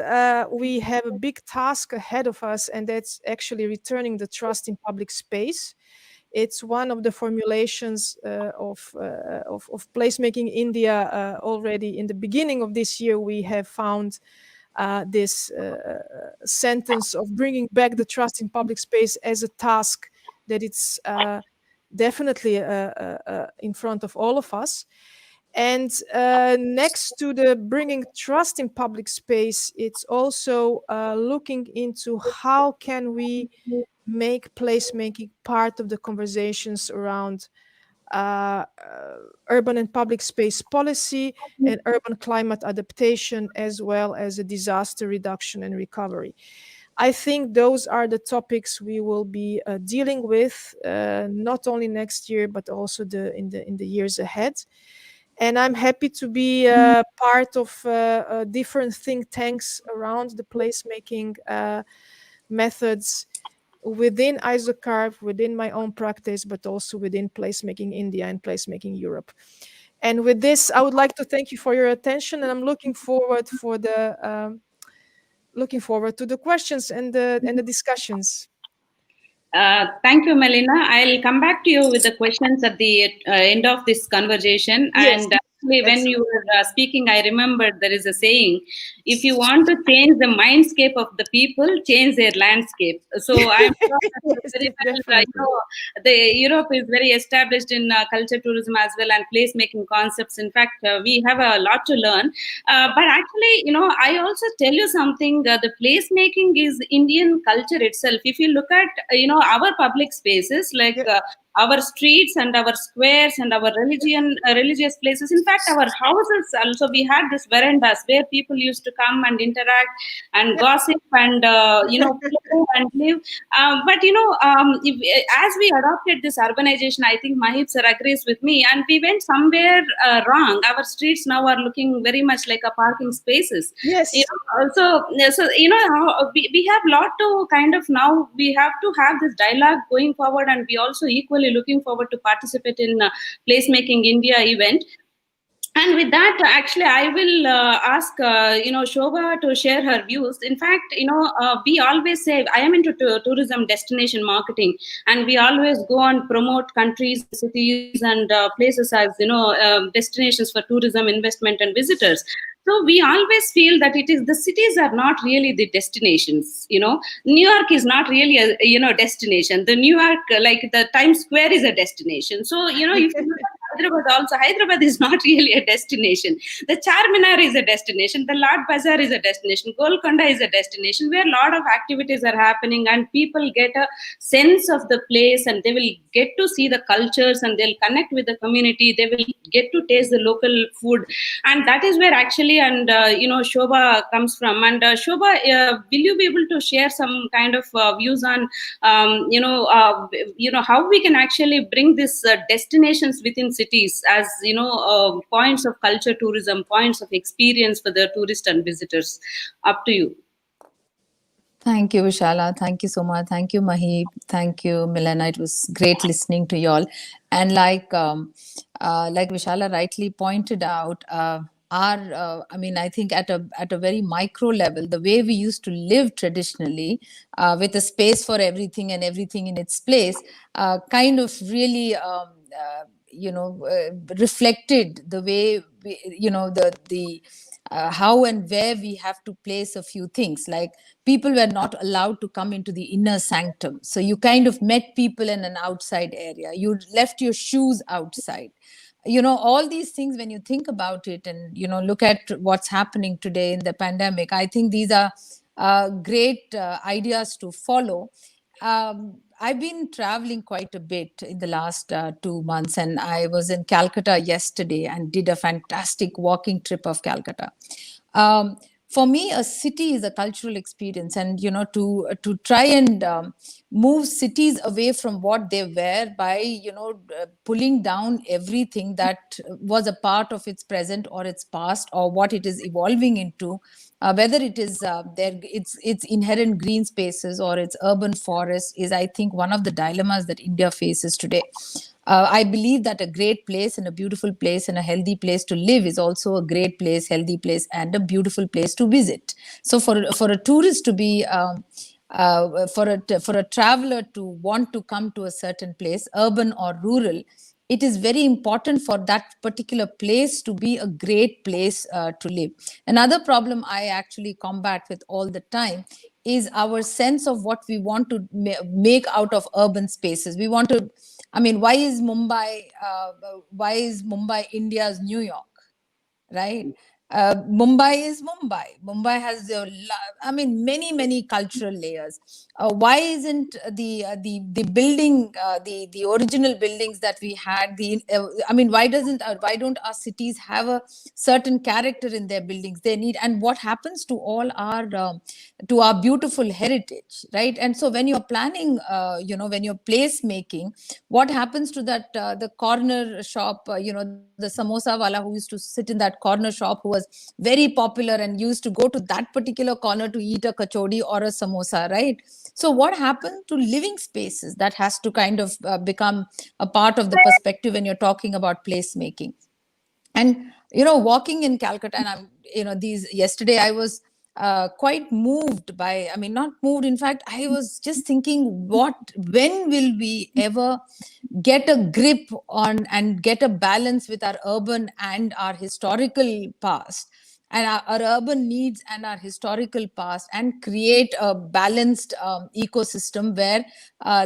we have a big task ahead of us, and that's actually returning the trust in public space. It's one of the formulations of Placemaking India. Already in the beginning of this year, we have found this sentence of bringing back the trust in public space as a task that it's definitely in front of all of us. And next to the bringing trust in public space, it's also looking into how can we make placemaking part of the conversations around urban and public space policy and urban climate adaptation, as well as a disaster reduction and recovery. I think those are the topics we will be dealing with, not only next year, but also in the years ahead. And I'm happy to be part of different think tanks around the placemaking methods within ISOCARP, within my own practice, but also within Placemaking India and Placemaking Europe. And with this, I would like to thank you for your attention, and I'm looking forward to the questions and the discussions. Thank you, Melina. I'll come back to you with the questions at the end of this conversation. Yes. And actually, when you were speaking, I remembered there is a saying: if you want to change the mindscape of the people, change their landscape. So I'm sure that Yes, very well. definitely. The Europe is very established in culture tourism as well and placemaking concepts. In fact, we have a lot to learn. But actually, I also tell you something. The placemaking is Indian culture itself. If you look at, our public spaces, like our streets and our squares and our religious places. In fact, our houses also, we had this verandas where people used to come and interact and gossip and play and live. But as we adopted this urbanization, I think Mahib sir agrees with me, and we went somewhere wrong. Our streets now are looking very much like a parking spaces. Yes. How we have lot to kind of, now we have to have this dialogue going forward, and we also equally looking forward to participate in Placemaking India event. And with that, actually, I will ask, Shobha to share her views. In fact, we always say, I am into tourism destination marketing, and we always go and promote countries, cities, and places as, destinations for tourism, investment, and visitors. So we always feel that the cities are not really the destinations. New York is not really a destination. The New York, like the Times Square, is a destination. So if you look at Hyderabad also, Hyderabad is not really a destination. The Charminar is a destination. The Lord Bazaar is a destination. Golconda is a destination where a lot of activities are happening, and people get a sense of the place, and they will get to see the cultures, and they'll connect with the community. They will get to taste the local food, and that is where actually, and Shobha comes from. And Shobha, will you be able to share some kind of views on how we can actually bring this destinations within cities as points of culture tourism, points of experience for the tourists and visitors? Up to you. Thank you, Vishala. Thank you so much. Thank you, Mahib. Thank you, Milena. It was great listening to you all. And like Vishala rightly pointed out, I think at a very micro level, the way we used to live traditionally, with a space for everything and everything in its place, kind of really reflected the way we, the how and where we have to place a few things. Like, people were not allowed to come into the inner sanctum, so you kind of met people in an outside area. You left your shoes outside. all these things, when you think about it and look at what's happening today in the pandemic, I think these are great ideas to follow. I've been traveling quite a bit in the last 2 months, and I was in Calcutta yesterday and did a fantastic walking trip of Calcutta. For me, a city is a cultural experience, and to try and move cities away from what they were by pulling down everything that was a part of its present or its past or what it is evolving into, whether it is its inherent green spaces or its urban forests, is, I think, one of the dilemmas that India faces today. I believe that a great place and a beautiful place and a healthy place to live is also a great place, healthy place, and a beautiful place to visit. So for a tourist to be for a traveler to want to come to a certain place, urban or rural, it is very important for that particular place to be a great place to live. Another problem I actually combat with all the time is our sense of what we want to make out of urban spaces. We want to, I mean, why is Mumbai India's New York, right? Mumbai is Mumbai. Mumbai has, many cultural layers. Why isn't the building, the original buildings that we had? Why don't our cities have a certain character in their buildings? They need, and what happens to all our to our beautiful heritage, right? And so when you're planning, when you're place making, what happens to that the corner shop, the samosa wala who used to sit in that corner shop, who was very popular and used to go to that particular corner to eat a kachori or a samosa, right? So what happened to living spaces? That has to kind of become a part of the perspective when you're talking about placemaking. And walking in Calcutta, and I'm these yesterday I was quite moved by, not moved, in fact I was just thinking, when will we ever get a grip on and get a balance with our urban and our historical past, and our urban needs and our historical past, and create a balanced ecosystem where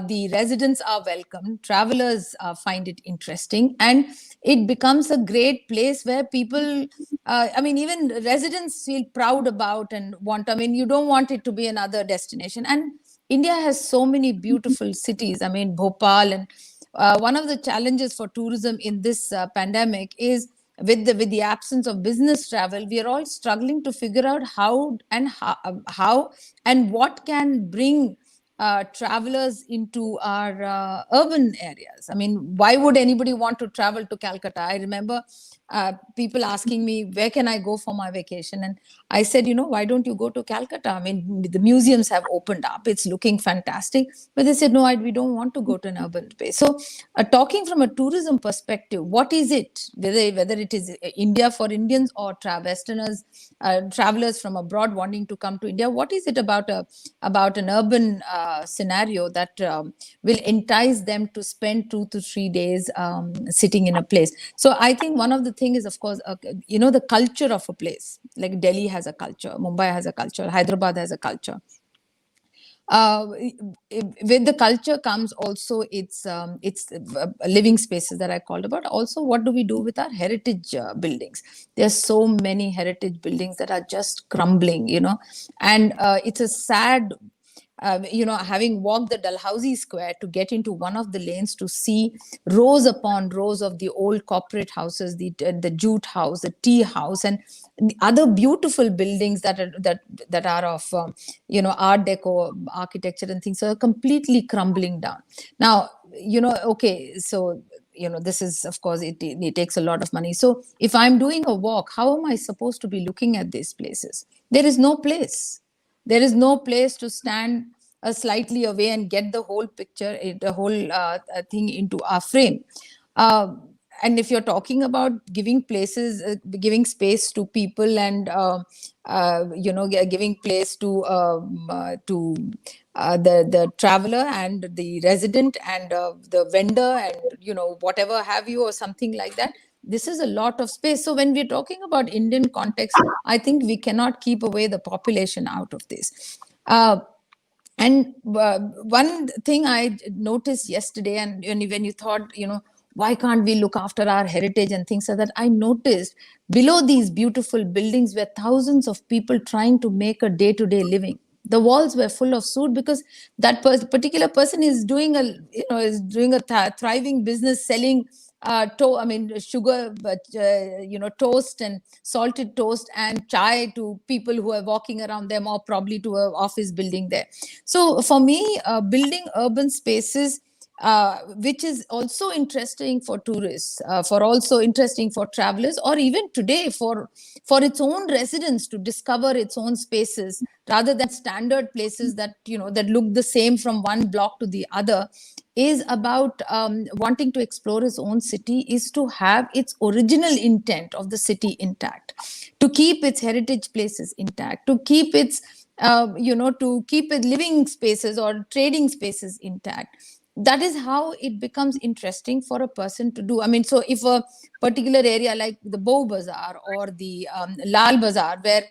the residents are welcome, travelers find it interesting, and it becomes a great place where people, even residents feel proud about and want. You don't want it to be another destination. And India has so many beautiful cities. Bhopal, and one of the challenges for tourism in this pandemic is, with the absence of business travel, we are all struggling to figure out how and what can bring travelers into our urban areas. Why would anybody want to travel to Calcutta? I remember people asking me, where can I go for my vacation? And I said, why don't you go to Calcutta? The museums have opened up. It's looking fantastic. But they said, no, we don't want to go to an urban space. So talking from a tourism perspective, what is it? Whether it is India for Indians or Westerners, travelers from abroad wanting to come to India, what is it about an urban scenario that will entice them to spend 2 to 3 days sitting in a place? So I think one of the things is, of course, the culture of a place. Like Delhi has a culture, Mumbai has a culture, Hyderabad has a culture. With the culture comes also its living spaces that I called about. Also, what do we do with our heritage buildings? There's so many heritage buildings that are just crumbling, and it's a sad, having walked the Dalhousie Square to get into one of the lanes to see rows upon rows of the old corporate houses, the jute house, the tea house, and the other beautiful buildings that are of Art Deco architecture and things, are completely crumbling down. Now, okay, so this is, of course, it takes a lot of money. So if I'm doing a walk, how am I supposed to be looking at these places? There is no place. There is no place to stand slightly away and get the whole picture, the whole thing into our frame. And if you're talking about giving space to people, and giving place to the traveler and the resident and the vendor and whatever have you, or something like that, this is a lot of space. So when we're talking about Indian context, I think we cannot keep away the population out of this. And one thing I noticed yesterday, and when you thought, why can't we look after our heritage and things like that? I noticed below these beautiful buildings were thousands of people trying to make a day-to-day living. The walls were full of soot because that particular person is doing a, is doing a thriving business selling sugar, but toast and salted toast and chai to people who are walking around them, or probably to a office building there. So for me, building urban spaces, which is also interesting for tourists, for also interesting for travelers, or even today for its own residents to discover its own spaces rather than standard places that that look the same from one block to the other, is about wanting to explore its own city, is to have its original intent of the city intact, to keep its heritage places intact, to keep its to keep its living spaces or trading spaces intact. That is how it becomes interesting for a person to do. I mean, so if a particular area like the Bow Bazaar or the Lal Bazaar, where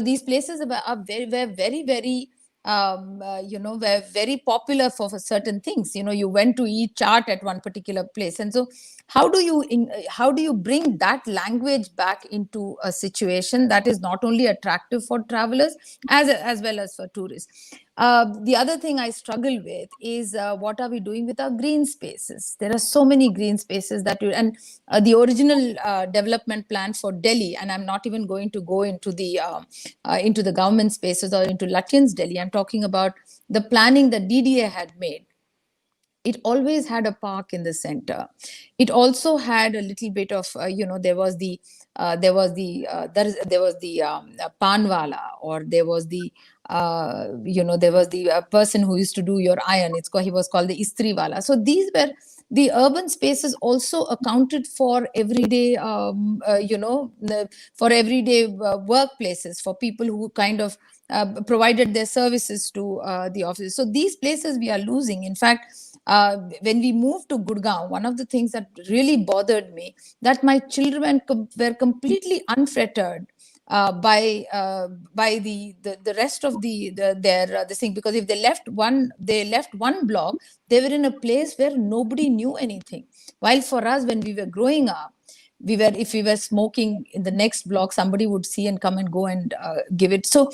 these places were very, very were very popular for certain things. You went to eat chaat at one particular place, and so how do you bring that language back into a situation that is not only attractive for travelers as well as for tourists? The other thing I struggle with is what are we doing with our green spaces? There are so many green spaces and the original development plan for Delhi, and I'm not even going to go into the government spaces or into Lutyens Delhi. I'm talking about the planning that DDA had made. It always had a park in the center. It also had a little bit of there was the panwala, or there was the person who used to do your iron. He was called the istriwala. So these were the urban spaces, also accounted for everyday for everyday workplaces for people who kind of provided their services to the offices. So these places we are losing. In fact, when we moved to Gurgaon, one of the things that really bothered me, that my children were completely unfettered by the rest of their this thing, because if they left one block, they were in a place where nobody knew anything. While for us, when we were growing up, if we were smoking in the next block, somebody would see and come and go and give it. So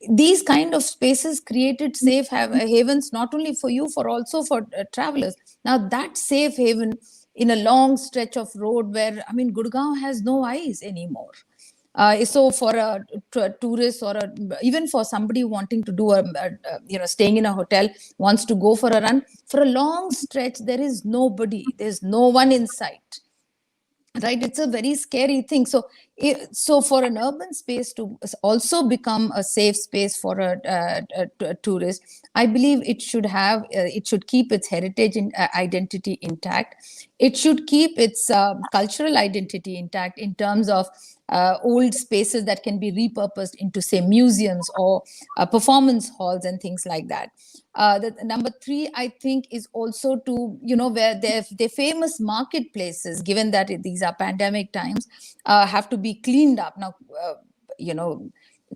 these kind of spaces created safe havens, not only for you, for also for travelers. Now that safe haven in a long stretch of road where, I mean, Gurgaon has no eyes anymore. So for a tourist, or even for somebody wanting to do staying in a hotel, wants to go for a run, for a long stretch, there is nobody, there's no one in sight. Right, it's a very scary thing. So for an urban space to also become a safe space for a tourist, I believe it should keep its heritage identity intact. It should keep its cultural identity intact in terms of old spaces that can be repurposed into, say, museums or performance halls and things like that. The number 3, I think, is also to, where they're famous marketplaces, given that these are pandemic times, have to be cleaned up. Now,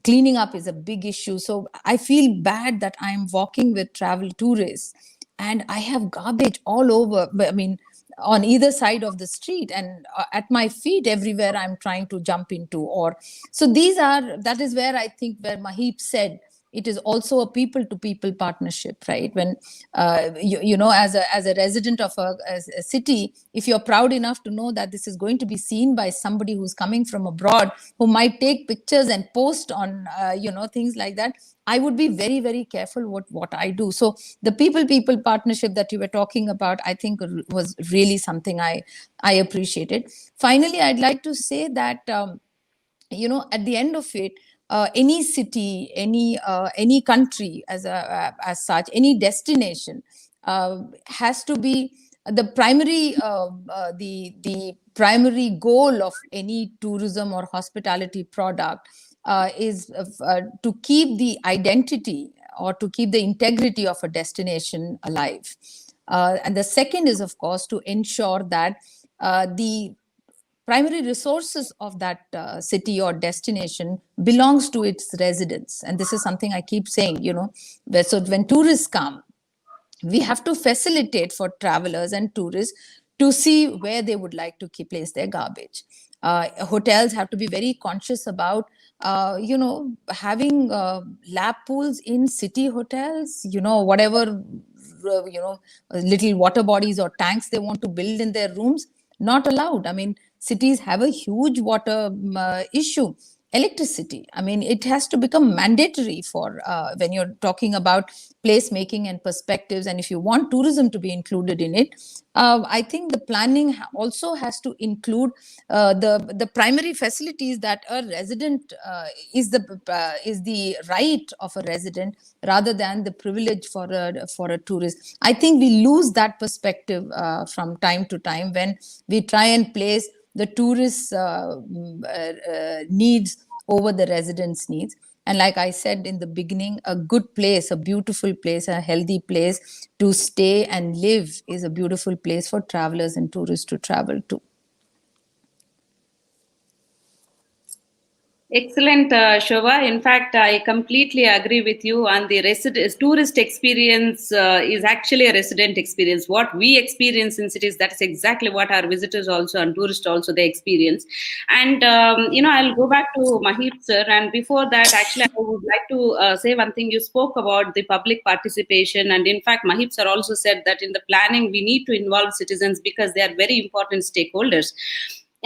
cleaning up is a big issue. So I feel bad that I'm walking with travel tourists and I have garbage all over. I mean, on either side of the street, and at my feet everywhere I'm trying to jump into. Or so that is where I think, where Mahip said, it is also a people to people partnership, right? When as a resident of a city, if you're proud enough to know that this is going to be seen by somebody who's coming from abroad, who might take pictures and post on things like that, I would be very, very careful what I do. So the people partnership that you were talking about, I think, was really something I appreciated. Finally, I'd like to say that at the end of it, any city, any country as such, any destination has to be the primary goal of any tourism or hospitality product is to keep the identity, or to keep the integrity of a destination alive. And the second is, of course, to ensure that the primary resources of that city or destination belongs to its residents. And this is something I keep saying, so when tourists come, we have to facilitate for travelers and tourists to see where they would like to place their garbage. Hotels have to be very conscious about, having lap pools in city hotels, whatever, little water bodies or tanks they want to build in their rooms, not allowed. I mean, cities have a huge water issue. Electricity, I mean, it has to become mandatory for when you're talking about placemaking and perspectives, and if you want tourism to be included in it, I think the planning also has to include the primary facilities that a resident is the right of a resident rather than the privilege for a tourist. I think we lose that perspective from time to time when we try and place the tourists' needs over the residents' needs. And like I said in the beginning, a good place, a beautiful place, a healthy place to stay and live is a beautiful place for travelers and tourists to travel to. Excellent, Shobha. In fact, I completely agree with you on the tourist experience is actually a resident experience. What we experience in cities, that is exactly what our visitors also and tourists also they experience. And, I'll go back to Mahip sir. And before that, actually, I would like to say one thing. You spoke about the public participation. And in fact, Mahip sir also said that in the planning, we need to involve citizens because they are very important stakeholders.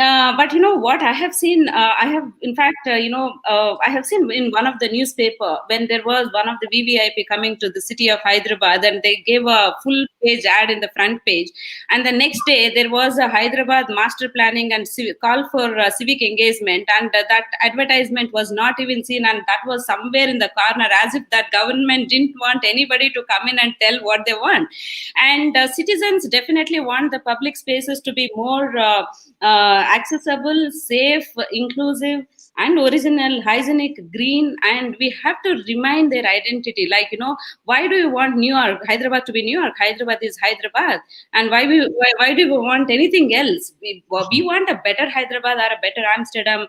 But you know what I have seen, I have in fact, I have seen in one of the newspaper when there was one of the VVIP coming to the city of Hyderabad, and they gave a full page ad in the front page, and the next day there was a Hyderabad master planning and call for civic engagement, and that advertisement was not even seen, and that was somewhere in the corner, as if that government didn't want anybody to come in and tell what they want. And citizens definitely want the public spaces to be more accessible, safe, inclusive, and original, hygienic, green, and we have to remind their identity. Like, why do you want New York, Hyderabad to be New York? Hyderabad is Hyderabad. And why do we want anything else? We want a better Hyderabad or a better Amsterdam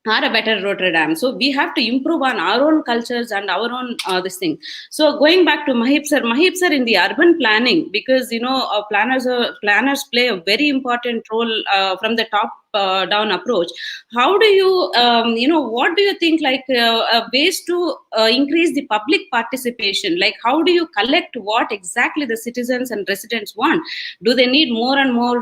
or a better Rotterdam. So we have to improve on our own cultures and our own this thing. So going back to Mahip sir in the urban planning, because planners play a very important role from the top down approach. How do you what do you think, like ways to increase the public participation? Like, how do you collect what exactly the citizens and residents want? Do they need more and more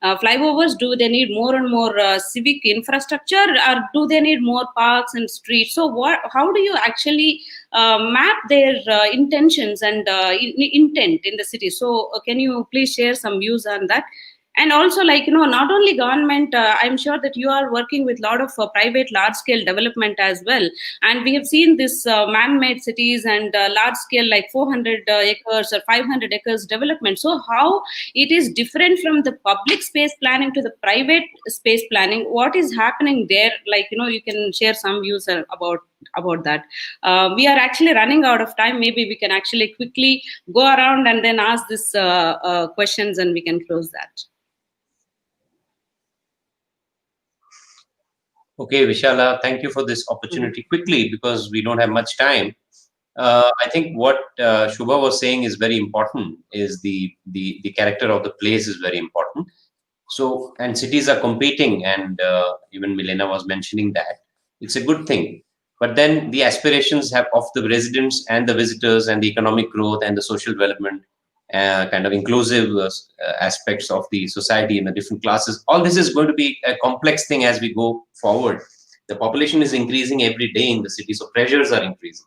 flyovers? Do they need more and more civic infrastructure, or do they need more parks and streets? So how do you actually map their intentions and intent in the city? So can you please share some views on that? And also, like, not only government, I'm sure that you are working with a lot of private large scale development as well, and we have seen this man-made cities and large scale, like 400 acres or 500 acres development. So how it is different from the public space planning to the private space planning? What is happening there? Like, you can share some views about that. We are actually running out of time. Maybe we can actually quickly go around and then ask these questions, and we can close that. Okay, Vishala, thank you for this opportunity. Quickly, because we don't have much time. I think what Shubha was saying is very important. Is the character of the place is very important. So, and cities are competing, and even Milena was mentioning that it's a good thing. But then the aspirations of the residents and the visitors and the economic growth and the social development, kind of inclusive aspects of the society and the different classes. All this is going to be a complex thing as we go forward. The population is increasing every day in the city, so pressures are increasing.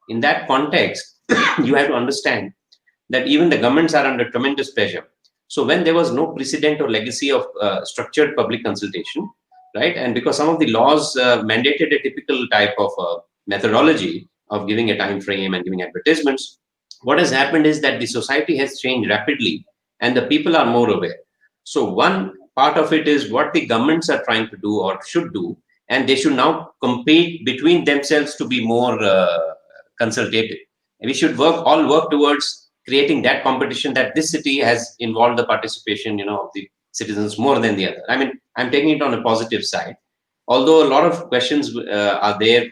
In that context, you have to understand that even the governments are under tremendous pressure. So when there was no precedent or legacy of structured public consultation, right, and because some of the laws mandated a typical type of methodology of giving a time frame and giving advertisements, what has happened is that the society has changed rapidly and the people are more aware. So one part of it is what the governments are trying to do or should do, and they should now compete between themselves to be more consultative. And we should all work towards creating that competition, that this city has involved the participation, of the citizens more than the other. I mean, I'm taking it on a positive side. Although a lot of questions are there,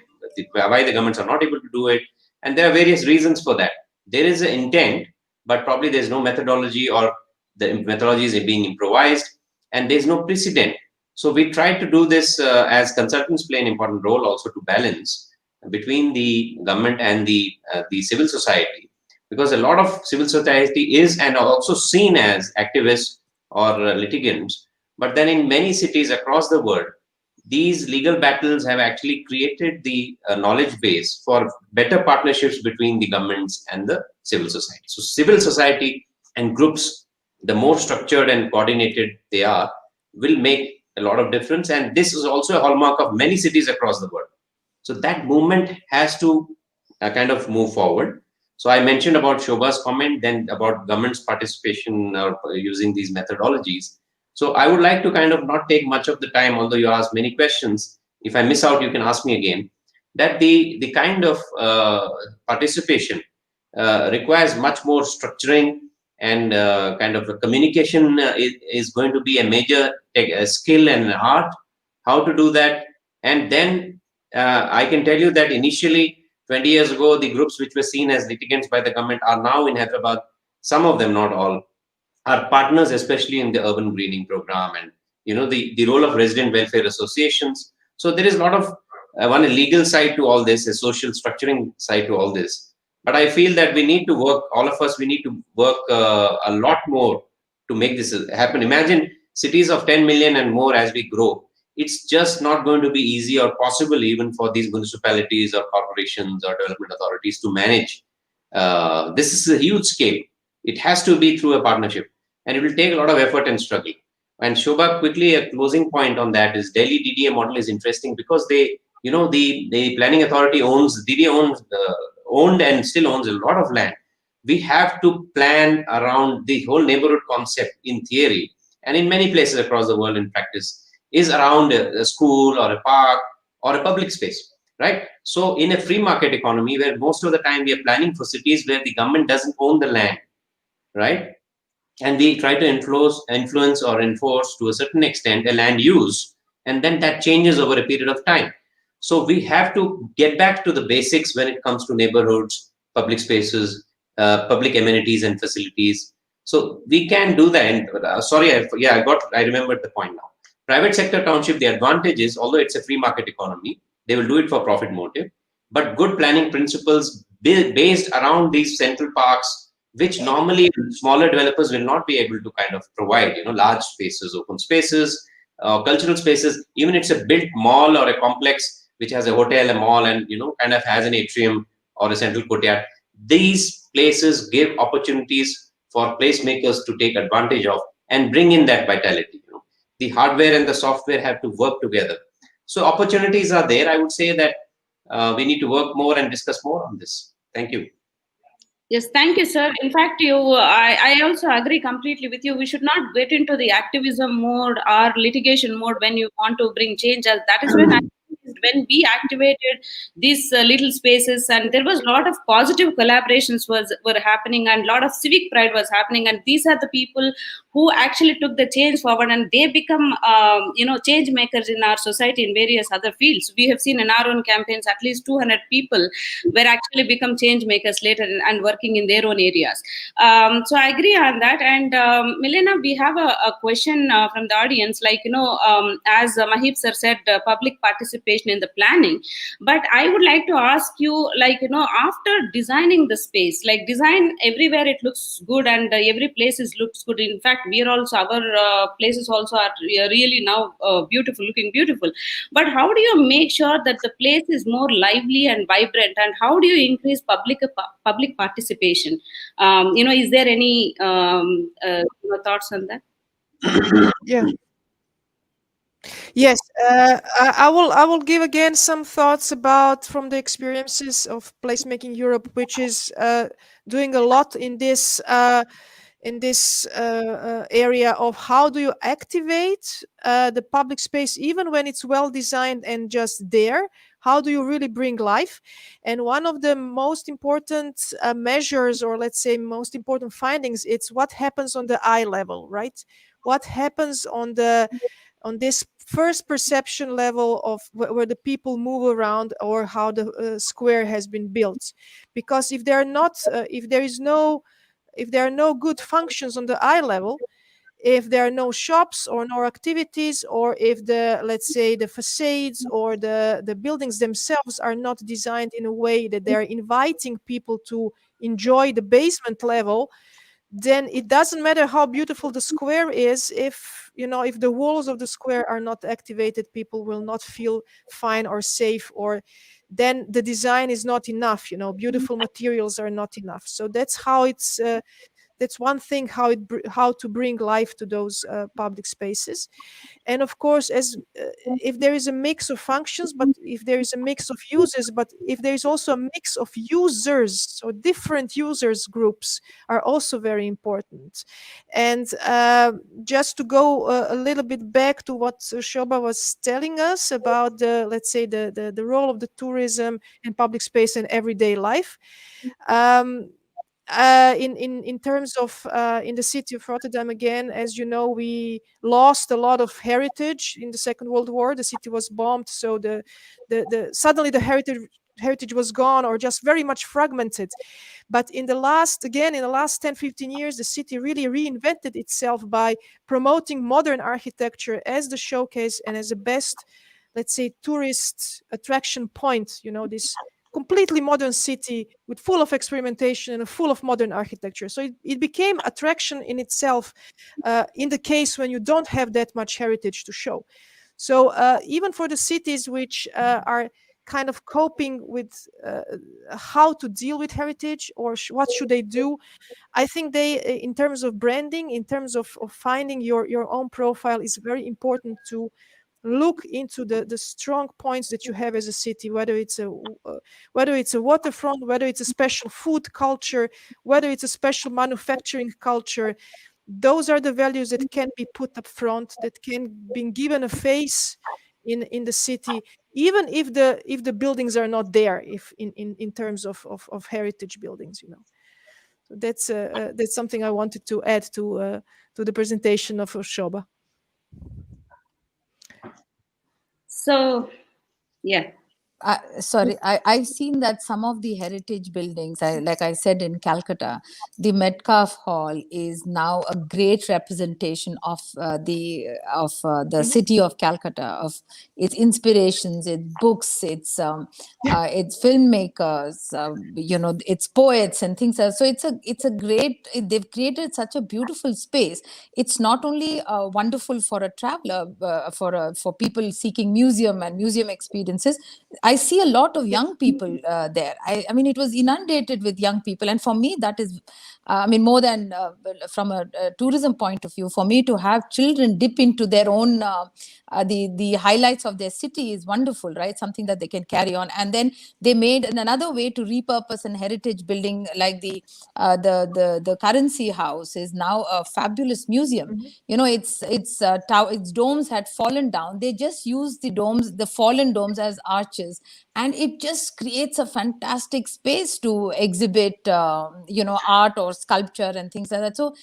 why the governments are not able to do it, and there are various reasons for that. There is an intent, but probably there's no methodology, or the methodologies are being improvised, and there's no precedent. So we try to do this as consultants play an important role also to balance between the government and the civil society, because a lot of civil society is and also seen as activists or litigants. But then in many cities across the world, these legal battles have actually created the knowledge base for better partnerships between the governments and the civil society. So civil society and groups, the more structured and coordinated they are, will make a lot of difference. And this is also a hallmark of many cities across the world. So that movement has to kind of move forward. So I mentioned about Shobha's comment, then about government's participation using these methodologies. So I would like to kind of not take much of the time, although you asked many questions. If I miss out, you can ask me again. That the kind of participation requires much more structuring, and kind of a communication is going to be a major skill and art, how to do that. And then I can tell you that initially, 20 years ago, the groups which were seen as litigants by the government are now in Hyderabad, some of them, not all, are partners, especially in the urban greening program, and the role of resident welfare associations. So there is a lot of one a legal side to all this, a social structuring side to all this. But I feel that we need to work, all of us, we need to work a lot more to make this happen. Imagine cities of 10 million and more as we grow. It's just not going to be easy or possible even for these municipalities or corporations or development authorities to manage. This is a huge scale. It has to be through a partnership, and it will take a lot of effort and struggle. And Shobha, quickly, a closing point on that is Delhi DDA model is interesting because the planning authority owned and still owns a lot of land. We have to plan around the whole neighborhood concept in theory, and in many places across the world in practice, is around a school or a park or a public space, right? So in a free market economy where most of the time we are planning for cities where the government doesn't own the land, right? And we try to influence or enforce to a certain extent a land use, and then that changes over a period of time. So we have to get back to the basics when it comes to neighborhoods, public spaces, public amenities and facilities. So we can do that. And I remembered the point now. Private sector township, the advantage is, although it's a free market economy, they will do it for profit motive, but good planning principles based around these central parks, which normally smaller developers will not be able to kind of provide, large spaces, open spaces, cultural spaces. Even it's a built mall or a complex which has a hotel, a mall, and kind of has an atrium or a central courtyard. These places give opportunities for placemakers to take advantage of and bring in that vitality. The hardware and the software have to work together. So opportunities are there. I would say that we need to work more and discuss more on this. Thank you. Yes, thank you, sir. In fact, I also agree completely with you. We should not get into the activism mode or litigation mode when you want to bring change. As that is when we activated these little spaces, and there was a lot of positive collaborations were happening, and a lot of civic pride was happening. And these are the people who actually took the change forward, and they become change makers in our society in various other fields. We have seen in our own campaigns at least 200 people were actually become change makers later and working in their own areas. So I agree on that. And Milena, we have a question from the audience, like as Mahib sir said, public participation in the planning. But I would like to ask you, like after designing the space, like design everywhere it looks good and every place looks good. In fact, we are also, our places also are really now looking beautiful. But how do you make sure that the place is more lively and vibrant, and how do you increase public participation? Is there any thoughts on that? Yeah. Yes, I will give again some thoughts about from the experiences of Placemaking Europe, which is doing a lot in this area of how do you activate the public space even when it's well designed and just there. How do you really bring life? And one of the most important measures, or let's say most important findings, it's what happens on the eye level, right? What happens on this first perception level of where the people move around, or how the square has been built. Because if there is no if there are no good functions on the eye level, if there are no shops or no activities, or if the, let's say, the facades or the buildings themselves are not designed in a way that they're inviting people to enjoy the basement level, then it doesn't matter how beautiful the square is. If, you know, if the walls of the square are not activated, people will not feel fine or safe, or then the design is not enough, you know, beautiful materials are not enough. So that's how it's that's one thing, how to bring life to those public spaces. And of course, as if there is a mix of functions, but if there is a mix of uses, but if there is also a mix of users, so different users groups are also very important. And just to go a little bit back to what Shoba was telling us about the, let's say, the role of the tourism and public space in everyday life. um, in terms of in the city of Rotterdam, again, as you know, we lost a lot of heritage in the Second World War. The city was bombed, so the suddenly the heritage was gone, or just very much fragmented. But in the last 10-15 years, the city really reinvented itself by promoting modern architecture as the showcase and as the best, let's say, tourist attraction point. You know, this completely modern city with full of experimentation and full of modern architecture. So it became attraction in itself, in the case when you don't have that much heritage to show. So even for the cities which are kind of coping with how to deal with heritage, or what should they do, I think they, in terms of branding, in terms of finding your own profile, is very important to look into the strong points that you have as a city, whether it's a waterfront, whether it's a special food culture, whether it's a special manufacturing culture. Those are the values that can be put up front, that can be given a face in the city, even if the buildings are not there, if in terms of heritage buildings, you know. So that's something I wanted to add to the presentation of Shoba. So, yeah. Sorry, I've seen that some of the heritage buildings, like I said, in Calcutta, the Metcalfe Hall is now a great representation of the city of Calcutta, of its inspirations, its books, its filmmakers, its poets and things. So it's a great. They've created such a beautiful space. It's not only wonderful for a traveler, for people seeking museum and museum experiences. I see a lot of young people there. I mean, it was inundated with young people. And for me, that is, more than from a tourism point of view, for me to have children dip into their own, the highlights of their city is wonderful, right? Something that they can carry on. And then they made another way to repurpose an heritage building, like the Currency House is now a fabulous museum. You know, its domes had fallen down. They just used the fallen domes as arches, and it just creates a fantastic space to exhibit art or sculpture and things like that. So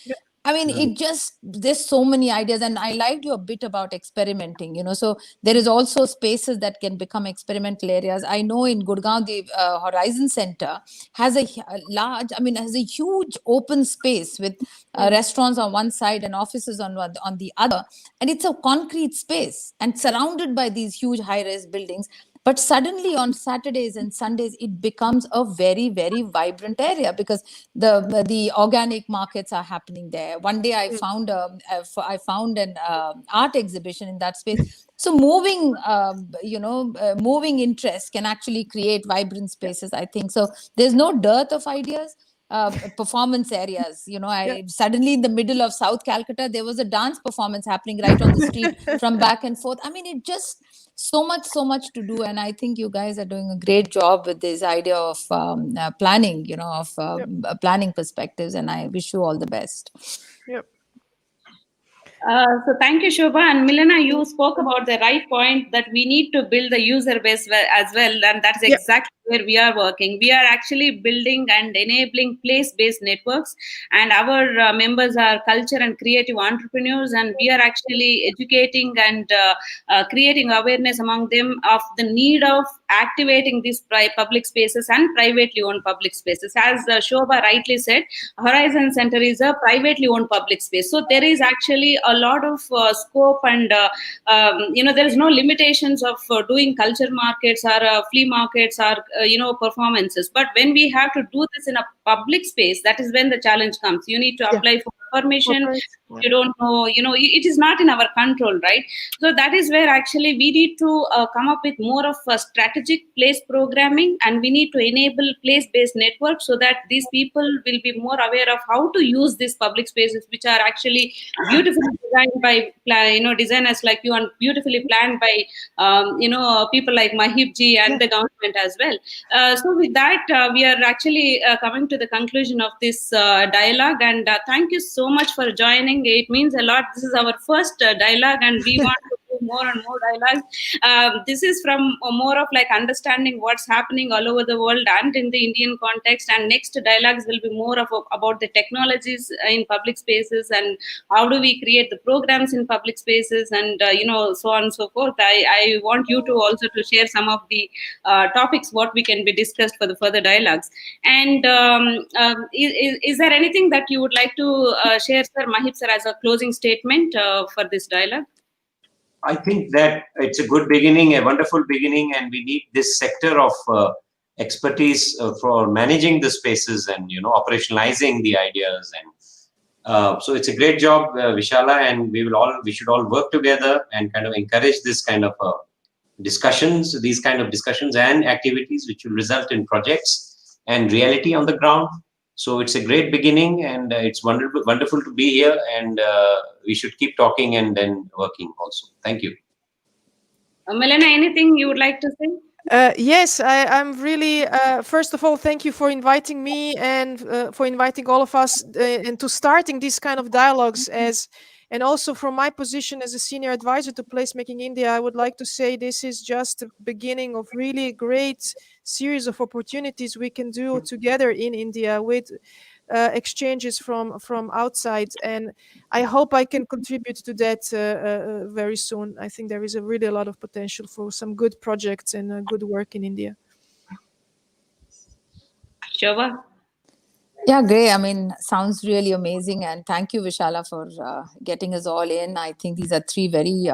I mean, there's so many ideas. And I liked your bit about experimenting, so there is also spaces that can become experimental areas. I know in Gurgaon, the Horizon Center has has a huge open space with restaurants on one side and offices on the other. And it's a concrete space and surrounded by these huge high-rise buildings. But suddenly on Saturdays and Sundays, it becomes a very, very vibrant area because the organic markets are happening there. One day I found an art exhibition in that space. So moving interest can actually create vibrant spaces, I think. So there's no dearth of ideas. Performance areas, suddenly in the middle of South Calcutta, there was a dance performance happening right on the street from back and forth. I mean, it just so much to do. And I think you guys are doing a great job with this idea of planning, planning perspectives. And I wish you all the best. Yep. So thank you, Shobha. And Milena, you spoke about the right point that we need to build the user base as well. And that's Yeah. exactly where we are working. We are actually building and enabling place-based networks. And our members are culture and creative entrepreneurs. And we are actually educating and creating awareness among them of the need of activating these public spaces and privately owned public spaces. As Shobha rightly said, Horizon Center is a privately owned public space. So there is actually a lot of scope and, there is no limitations of doing culture markets or flea markets or, performances. But when we have to do this in a public space, that is when the challenge comes. You need to apply for permission. You don't know, it is not in our control, right? So that is where actually we need to come up with more of a strategic place programming, and we need to enable place-based networks so that these people will be more aware of how to use these public spaces, which are actually beautifully designed by designers like you, and beautifully planned by people like Mahib ji and the government as well. So with that, we are actually coming to the conclusion of this dialogue, and thank you so much for joining. It means a lot. This is our first dialogue, and we want to do more and more dialogues. This is from more of like understanding what's happening all over the world and in the Indian context. And next dialogues will be more of about the technologies in public spaces, and how do we create the programs in public spaces, and so on and so forth. I want you to also to share some of the topics what we can be discussed for the further dialogues. And is there anything that you would like to share, Sir Mahib sir, as a closing statement for this dialogue? I think that it's a good beginning, a wonderful beginning, and we need this sector of expertise for managing the spaces and operationalizing the ideas. And so it's a great job, Vishala, and we should all work together and kind of encourage this kind of discussions, these kind of discussions and activities, which will result in projects and reality on the ground. So it's a great beginning, and it's wonderful to be here, and we should keep talking and then working also. Thank you. Milena, anything you would like to say? Yes, I'm really, first of all, thank you for inviting me and for inviting all of us into starting these kind of dialogues and also from my position as a senior advisor to Placemaking India, I would like to say this is just the beginning of really great series of opportunities we can do together in India with exchanges from outside, and I hope I can contribute to that very soon. I think there is really a lot of potential for some good projects and good work in India. Shobha? Yeah, great. I mean, sounds really amazing. And thank you, Vishala, for getting us all in. I think these are three very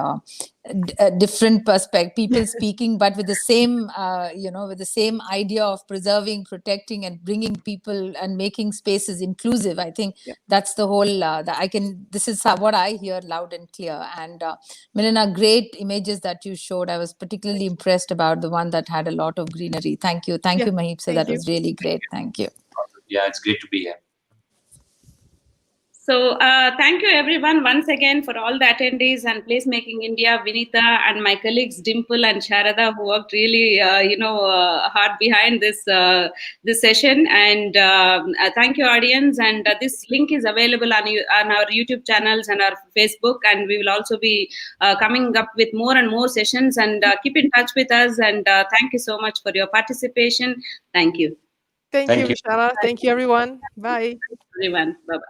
different people speaking, but with the same, with the same idea of preserving, protecting, and bringing people and making spaces inclusive. I think that's the whole, this is what I hear loud and clear. And Milena, great images that you showed. I was particularly impressed about the one that had a lot of greenery. Thank you. Thank you, Mahib. So that was really great. Thank you. Yeah, it's great to be here. So thank you everyone once again for all the attendees and Placemaking India, Vinita and my colleagues Dimple and Sharada, who worked really hard behind this session. And thank you audience. And this link is available on our YouTube channels and our Facebook. And we will also be coming up with more and more sessions. And keep in touch with us. And thank you so much for your participation. Thank you. Thank you, Vishala. Thank you, everyone. Bye. Everyone. Bye-bye.